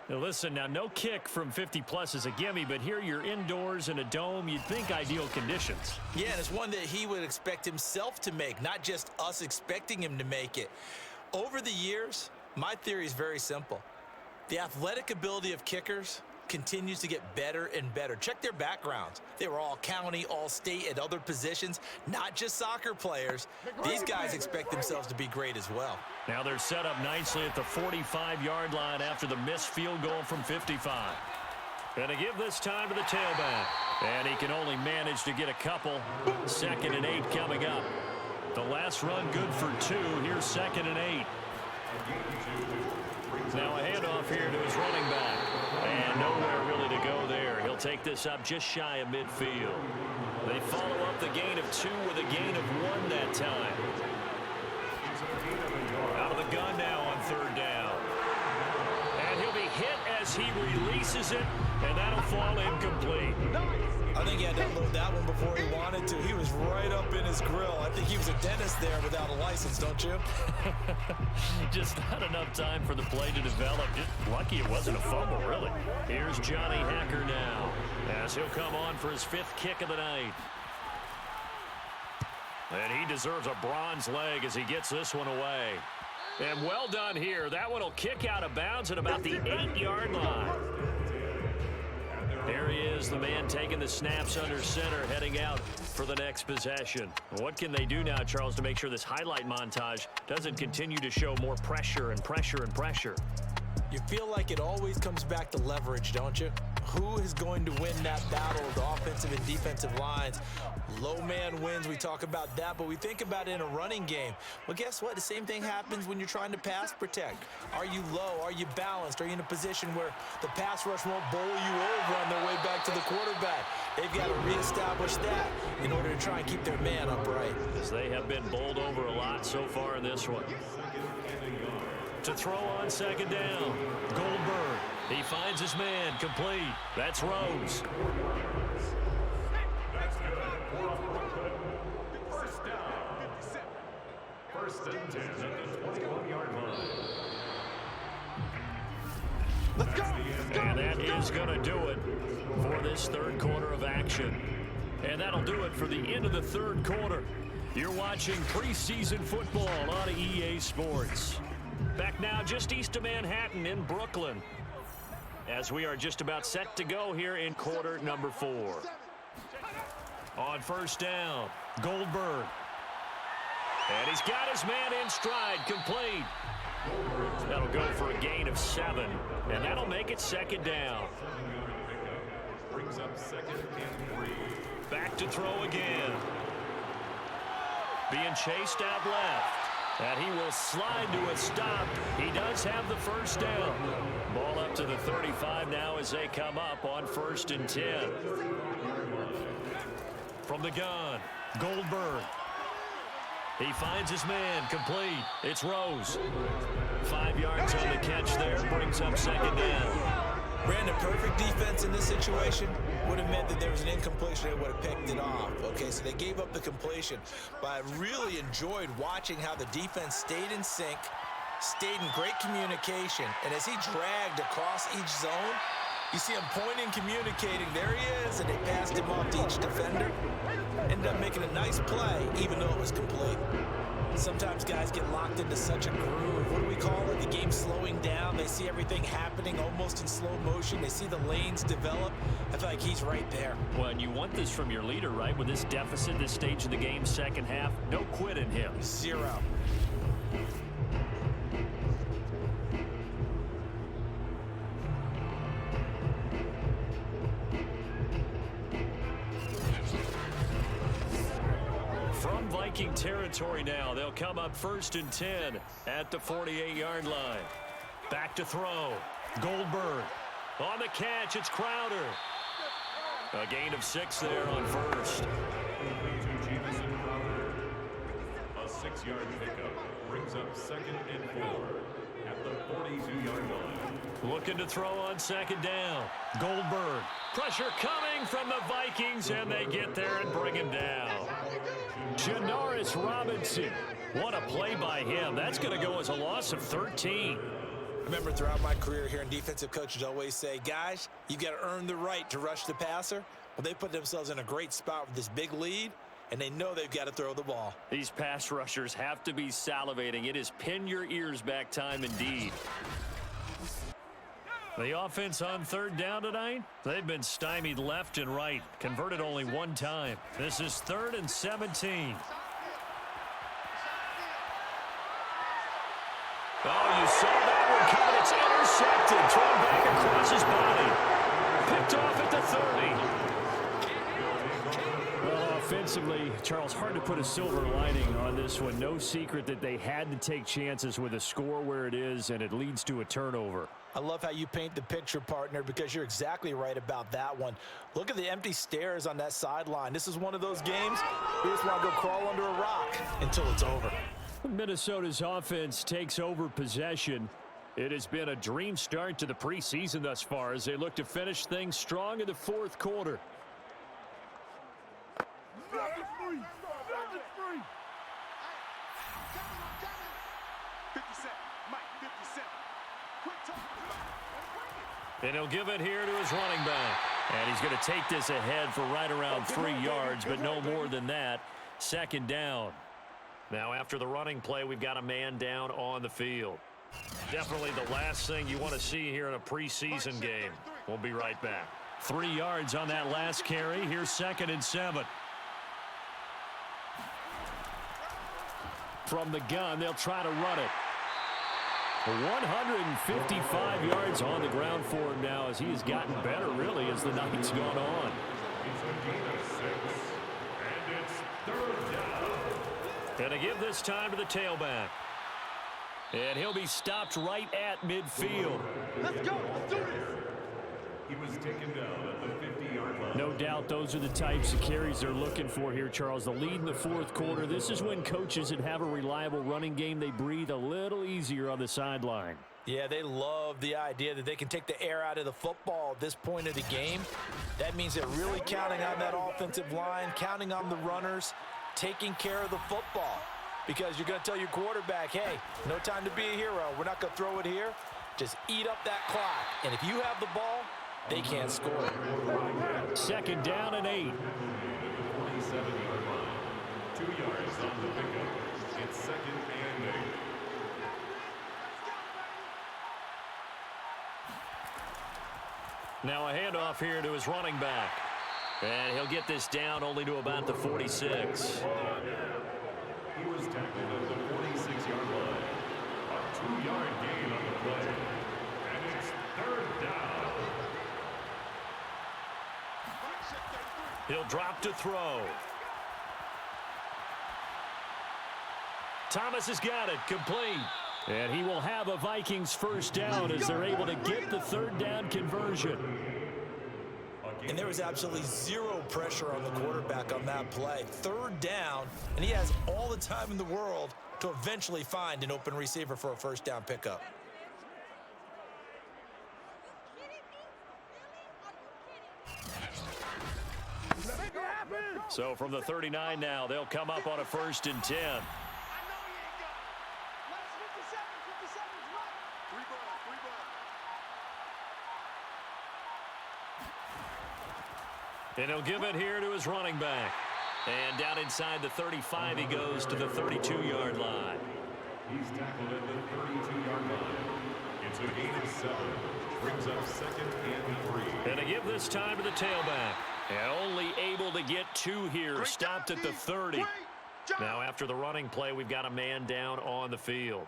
Now listen, now no kick from 50-plus is a gimme, but here you're indoors in a dome. You'd think ideal conditions. Yeah, and it's one that he would expect himself to make, not just us expecting him to make it. Over the years, my theory is very simple. The athletic ability of kickers continues to get better and better. Check their backgrounds. They were all county, all state, at other positions, not just soccer players. These guys expect themselves to be great as well. Now they're set up nicely at the 45-yard line after the missed field goal from 55. And to give this time to the tailback. And he can only manage to get a couple. 2nd and 8 coming up. The last run good for 2. Here's 2nd and 8. Now a handoff here to his running back. And nowhere really to go there. He'll take this up just shy of midfield. They follow up the gain of 2 with a gain of 1 that time. Out of the gun now on 3rd down. And he'll be hit as he releases it, and that'll fall incomplete. I think he had to unload that one before he wanted to. He was right up in his grill. I think he was a dentist there without a license, don't you? Just not enough time for the play to develop. Just lucky it wasn't a fumble, really. Here's Johnny Hacker now, as he'll come on for his 5th kick of the night. And he deserves a bronze leg as he gets this one away. And well done here. That one will kick out of bounds at about the 8-yard line. There he is, the man taking the snaps under center, heading out for the next possession. What can they do now, Charles, to make sure this highlight montage doesn't continue to show more pressure and pressure and pressure? You feel like it always comes back to leverage, don't you? Who is going to win that battle of the offensive and defensive lines? Low man wins. We talk about that, but we think about it in a running game. Well, guess what? The same thing happens when you're trying to pass protect. Are you low? Are you balanced? Are you in a position where the pass rush won't bowl you over on their way back to the quarterback? They've got to reestablish that in order to try and keep their man upright. As they have been bowled over a lot so far in this one. To throw on second down, Goldberg. He finds his man, complete. That's Rose. That's good. First down. First and 10 at the 21-yard line. Let's go. And that is going to do it for this third quarter of action. And that'll do it for the end of the third quarter. You're watching preseason football on EA Sports. Back now just east of Manhattan in Brooklyn, as we are just about set to go here in quarter number 4. On first down, Goldberg. And he's got his man in stride, complete. That'll go for a gain of 7, and that'll make it second down. Brings up second and 3. Back to throw again. Being chased out left. And he will slide to a stop. He does have the first down. Ball up to the 35 now as they come up on first and 10. From the gun, Goldberg. He finds his man, complete. It's Rose. 5 yards on the catch there, brings up second down. Brandon, perfect defense in this situation would have meant that there was an incompletion. They would have picked it off. Okay, so they gave up the completion. But I really enjoyed watching how the defense stayed in sync, stayed in great communication. And as he dragged across each zone, you see him pointing, communicating. There he is, and they passed him off to each defender. Ended up making a nice play, even though it was complete. Sometimes guys get locked into such a groove. What do we call it? The game slowing down. They see everything happening almost in slow motion. They see the lanes develop. I feel like he's right there. Well, and you want this from your leader, right? With this deficit, this stage of the game, second half, no quit in him. 0. From Viking territory now, they'll come up first and 10 at the 48-yard line. Back to throw. Goldberg. On the catch, it's Crowder. A gain of 6 there on first. A 6-yard pickup brings up second and 4 at the 42-yard line. Looking to throw on second down. Goldberg. Pressure coming from the Vikings, and they get there and bring him down. Janoris Robinson. What a play by him. That's going to go as a loss of 13. Remember, throughout my career here in defensive coaches always say, guys, you've got to earn the right to rush the passer. Well, they put themselves in a great spot with this big lead, and they know they've got to throw the ball. These pass rushers have to be salivating. It is pin your ears back time indeed. The offense on third down tonight, they've been stymied left and right. Converted only one time. This is 3rd and 17. Oh, you saw that one coming. It's intercepted. Thrown back across his body. Picked off at the 30. Well, offensively, Charles, hard to put a silver lining on this one. No secret that they had to take chances with a score where it is, and it leads to a turnover. I love how you paint the picture, partner, because you're exactly right about that one. Look at the empty stairs on that sideline. This is one of those games you just want to go crawl under a rock until it's over. Minnesota's offense takes over possession. It has been a dream start to the preseason thus far as they look to finish things strong in the fourth quarter. And he'll give it here to his running back. And he's going to take this ahead for right around 3 yards, but no more than that. Second down. Now, after the running play, we've got a man down on the field. Definitely the last thing you want to see here in a preseason game. We'll be right back. 3 yards on that last carry. Here's 2nd and 7. From the gun, they'll try to run it. 155 yards on the ground for him now as he has gotten better, really, as the night's gone on. It's a gain of 6, and it's third down. And to give this time to the tailback. And he'll be stopped right at midfield. Let's go. Let's do this. He was taken down at the 50-yard line. No doubt those are the types of carries they're looking for here, Charles. The lead in the fourth quarter. This is when coaches that have a reliable running game, they breathe a little easier on the sideline. Yeah, they love the idea that they can take the air out of the football at this point of the game. That means they're really counting on that offensive line, counting on the runners, taking care of the football. Because you're going to tell your quarterback, hey, no time to be a hero. We're not going to throw it here. Just eat up that clock. And if you have the ball, they can't score. 2nd down and 8. 47-yard line. 2 yards on the pickup. It's 2nd and 8. Now a handoff here to his running back. And he'll get this down only to about the 46. He was tackled at the 46-yard line. A 2-yard gain on the play. And it's third down. He'll drop to throw. Thomas has got it, complete. And he will have a Vikings first down as they're able to get the 3rd down conversion. And there was absolutely zero pressure on the quarterback on that play. 3rd down, and he has all the time in the world to eventually find an open receiver for a first down pickup. So from the 39 now, they'll come up on a 1st and 10. And he'll give it here to his running back. And down inside the 35, he goes to the 32-yard line. He's tackled at the 32-yard line. It's a gain of 7. Brings up 2nd and 3. And to give this time to the tailback. And only able to get 2 here. Stopped at the 30. Now after the running play, we've got a man down on the field.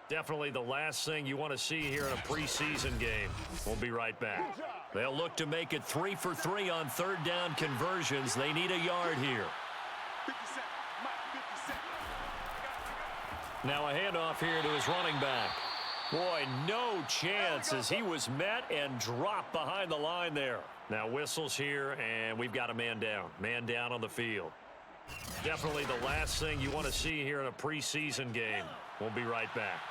Definitely the last thing you want to see here in a preseason game. We'll be right back. They'll look to make it 3 for 3 on 3rd down conversions. They need a yard here. Now a handoff here to his running back. Boy, no chance as he was met and dropped behind the line there. Now whistles here, and we've got a man down. Man down on the field. Definitely the last thing you want to see here in a preseason game. We'll be right back.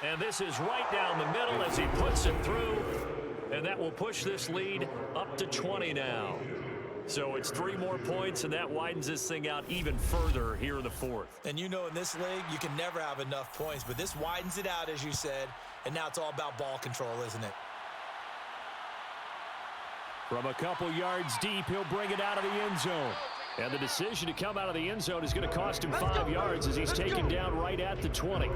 And this is right down the middle as he puts it through. And that will push this lead up to 20 now. So it's 3 more points, and that widens this thing out even further here in the 4th. And you know in this league, you can never have enough points. But this widens it out, as you said. And now it's all about ball control, isn't it? From a couple yards deep, he'll bring it out of the end zone. And the decision to come out of the end zone is going to cost him 5 yards as he's taken down right at the 20.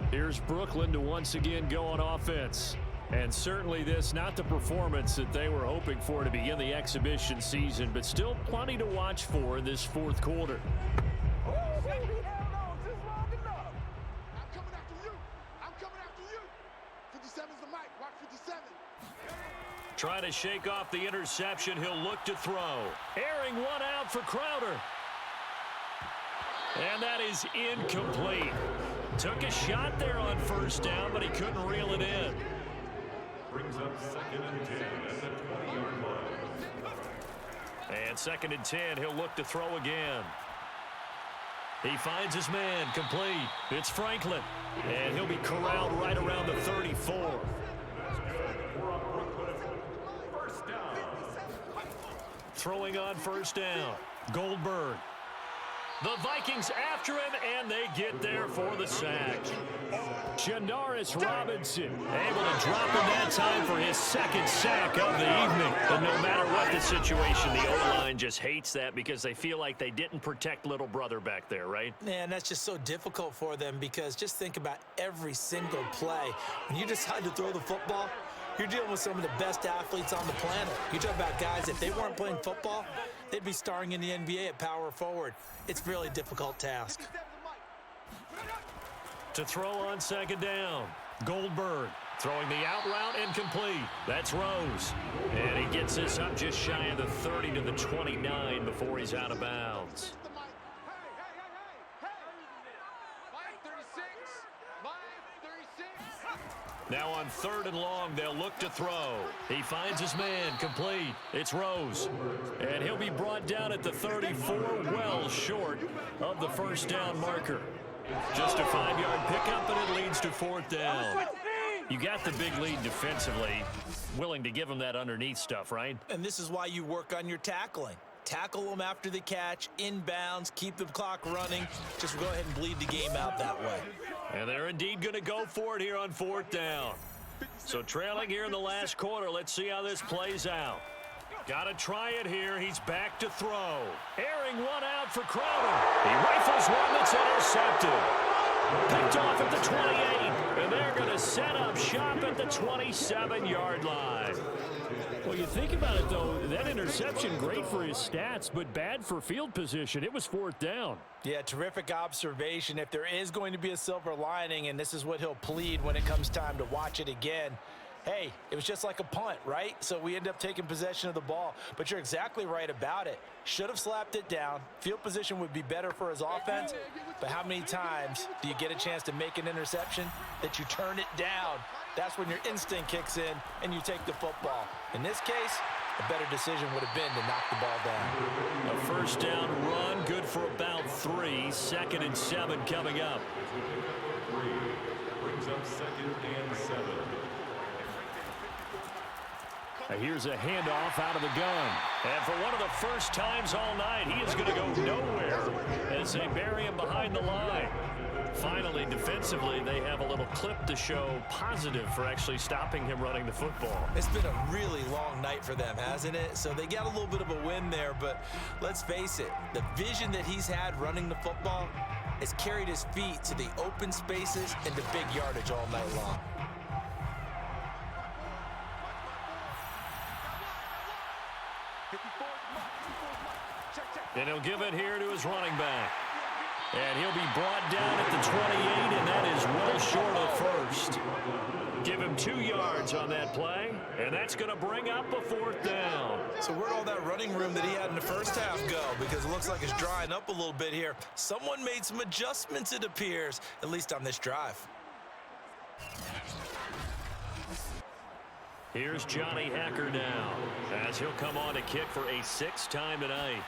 Here's Brooklyn to once again go on offense. And certainly this, not the performance that they were hoping for to begin the exhibition season, but still plenty to watch for in this 4th quarter. Trying to shake off the interception, he'll look to throw. Airing one out for Crowder. And that is incomplete. Took a shot there on 1st down, but he couldn't reel it in. Brings up 2nd and 10 at the 20-yard line. And 2nd and 10, he'll look to throw again. He finds his man, complete. It's Franklin. And he'll be corralled right around the 34. Throwing on 1st down. Goldberg. The Vikings after him, and they get there for the sack. Janaris Robinson able to drop him that time for his 2nd sack of the evening. But no matter what the situation, the O-line just hates that because they feel like they didn't protect little brother back there, right? Man, that's just so difficult for them because just think about every single play. When you decide to throw the football, You're dealing with some of the best athletes on the planet. You talk about guys, if they weren't playing football, they'd be starring in the NBA at power forward. It's a really difficult task. To throw on second down, Goldberg throwing the out route incomplete. That's Rose. And he gets this up just shy of the 30 to the 29 before he's out of bounds. Now on 3rd and long, they'll look to throw. He finds his man, complete. It's Rose. And he'll be brought down at the 34, well short of the first down marker. Just a 5-yard pickup, and it leads to 4th down. You got the big lead defensively. Willing to give him that underneath stuff, right? And this is why you work on your tackling. Tackle them after the catch, inbounds, keep the clock running. Just go ahead and bleed the game out that way. And they're indeed going to go for it here on 4th down. So trailing here in the last quarter, let's see how this plays out. Got to try it here. He's back to throw. Airing one out for Crowder. He rifles one that's intercepted. Picked off at the 28. And they're going to set up shop at the 27-yard line. Well, you think about it, though, that interception, great for his stats, but bad for field position. It was 4th down. Yeah, terrific observation. If there is going to be a silver lining, and this is what he'll plead when it comes time to watch it again, hey, it was just like a punt, right? So we end up taking possession of the ball. But you're exactly right about it. Should have slapped it down. Field position would be better for his offense. But how many times do you get a chance to make an interception that you turn it down? That's when your instinct kicks in and you take the football. In this case, a better decision would have been to knock the ball down. A first down run, good for about 3. 2nd and 7 coming up. Brings up 2nd and 7. Here's a handoff out of the gun. And for one of the first times all night, he is going to go nowhere as they bury him behind the line. Finally, defensively, they have a little clip to show positive for actually stopping him running the football. It's been a really long night for them, hasn't it? So they got a little bit of a win there, but let's face it, the vision that he's had running the football has carried his feet to the open spaces and the big yardage all night long. And he'll give it here to his running back. And he'll be brought down at the 28, and that is well short of first. Give him 2 yards on that play, and that's going to bring up a 4th down. So where'd all that running room that he had in the first half go? Because it looks like it's drying up a little bit here. Someone made some adjustments, it appears, at least on this drive. Here's Johnny Hacker now, as he'll come on to kick for a 6th time tonight.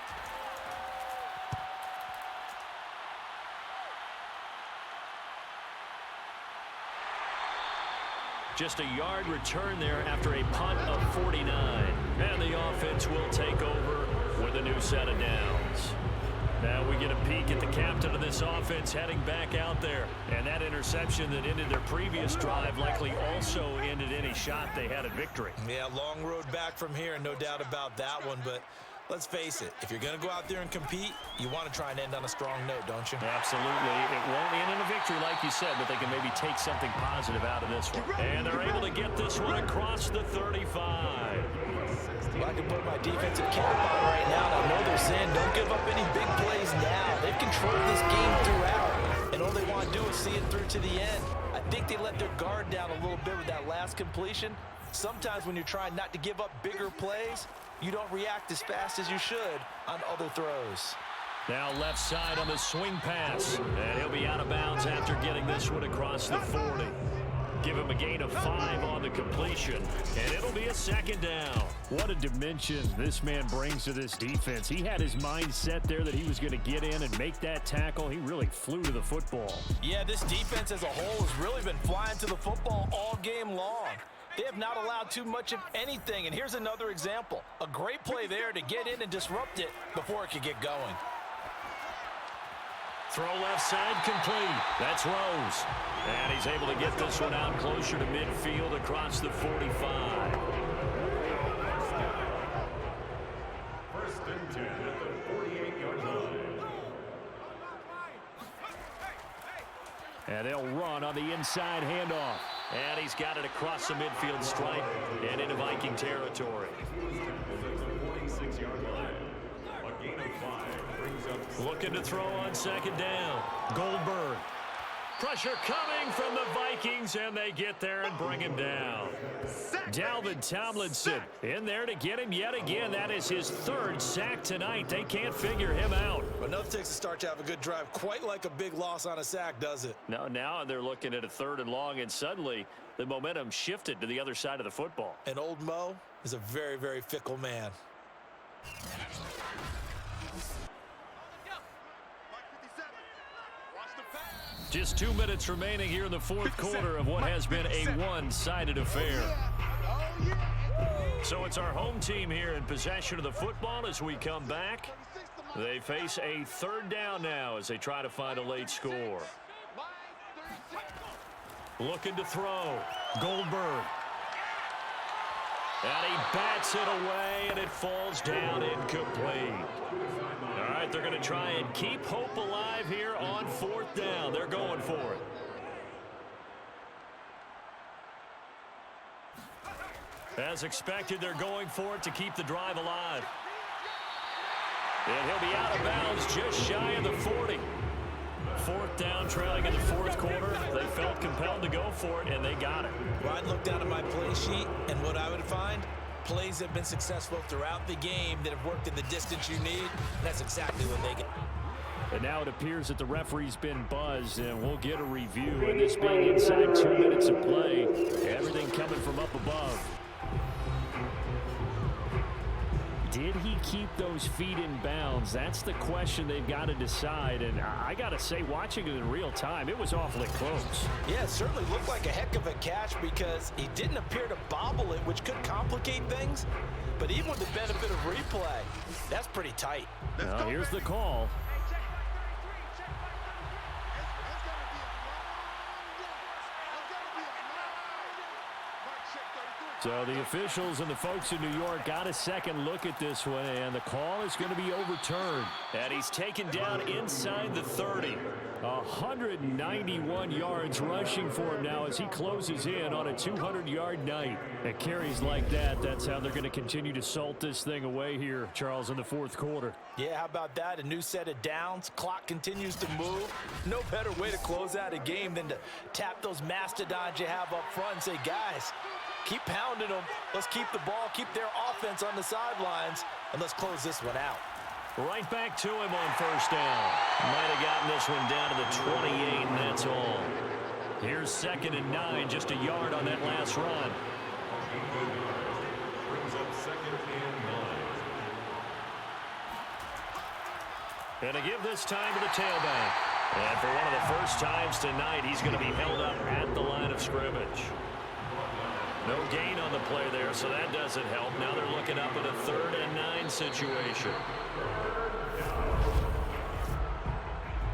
Just a yard return there after a punt of 49. And the offense will take over with a new set of downs. Now we get a peek at the captain of this offense heading back out there. And that interception that ended their previous drive likely also ended any shot they had at victory. Yeah, long road back from here, no doubt about that one. But let's face it, if you're going to go out there and compete, you want to try and end on a strong note, don't you? Absolutely. It won't end in a victory like you said, but they can maybe take something positive out of this one. And they're able to get this one across the 35. Well, I can put my defensive cap on right now, and I know they're saying don't give up any big plays now. They've controlled this game throughout, and all they want to do is see it through to the end. I think they let their guard down a little bit with that last completion. Sometimes when you're trying not to give up bigger plays, you don't react as fast as you should on other throws. Now left side on the swing pass, and he'll be out of bounds after getting this one across the 40. Give him a gain of 5 on the completion, and it'll be a 2nd down. What a dimension this man brings to this defense. He had his mind set there that he was going to get in and make that tackle. He really flew to the football. Yeah, this defense as a whole has really been flying to the football all game long. They have not allowed too much of anything, and here's another example. A great play there to get in and disrupt it before it could get going. Throw left side complete. That's Rose. And he's able to get this one out closer to midfield across the 45. 1st and 10 at the 48-yard line. And they'll run on the inside handoff. And he's got it across the midfield stripe and into Viking territory. Looking to throw on second down. Goldberg. Pressure coming from the Vikings, and they get there and bring him down. Dalvin Tomlinson in there to get him yet again. That is his third sack tonight. They can't figure him out. But nothing takes a start to have a good drive quite like a big loss on a sack, does it? No, now they're looking at a 3rd and long, and suddenly the momentum shifted to the other side of the football. And old Mo is a very, very fickle man. Just 2 minutes remaining here in the fourth quarter of what has been a one-sided affair. So it's our home team here in possession of the football as we come back. They face a 3rd down now as they try to find a late score. Looking to throw. Goldberg. And he bats it away, and it falls down incomplete. All right, they're going to try and keep hope alive here on 4th down. They're going for it. As expected, they're going for it to keep the drive alive. And he'll be out of bounds just shy of the 40. 4th down, trailing in the 4th quarter. They felt compelled to go for it, and they got it. Well, I'd look down at my play sheet, and what I would find, plays have been successful throughout the game that have worked in the distance you need. That's exactly what they get. And now it appears that the referee's been buzzed, and we'll get a review. And this being inside 2 minutes of play, everything coming from up above. Did he keep those feet in bounds? That's the question they've got to decide. And I got to say, watching it in real time, it was awfully close. Yeah, it certainly looked like a heck of a catch because he didn't appear to bobble it, which could complicate things. But even with the benefit of replay, that's pretty tight. Now, here's the call. So the officials and the folks in New York got a second look at this one, and the call is going to be overturned. And he's taken down inside the 30. 191 yards rushing for him now as he closes in on a 200-yard night. At carries like that, that's how they're going to continue to salt this thing away here, Charles, in the 4th quarter. Yeah, how about that? A new set of downs. Clock continues to move. No better way to close out a game than to tap those mastodons you have up front and say, guys, keep pounding them. Let's keep the ball, keep their offense on the sidelines, and let's close this one out. Right back to him on 1st down. Might have gotten this one down to the 28, and that's all. Here's 2nd and 9, just a yard on that last run. Brings up 2nd and 9. And to give this time to the tailback. And for one of the first times tonight, he's going to be held up at the line of scrimmage. No gain on the play there, so that doesn't help. Now they're looking up at a 3rd and 9 situation.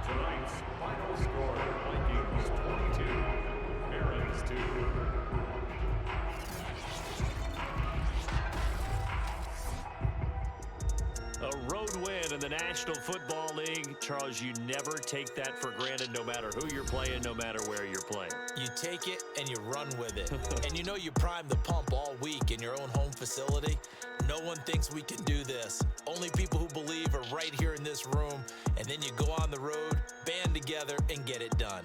Tonight's final score, Vikings 22, Barons 2. A road win in the National Football League. Charles, you never take that for granted no matter who you're playing, no matter where you're playing. You take it and you run with it. And you know you prime the pump all week in your own home facility. No one thinks we can do this. Only people who believe are right here in this room. And then you go on the road, band together, and get it done.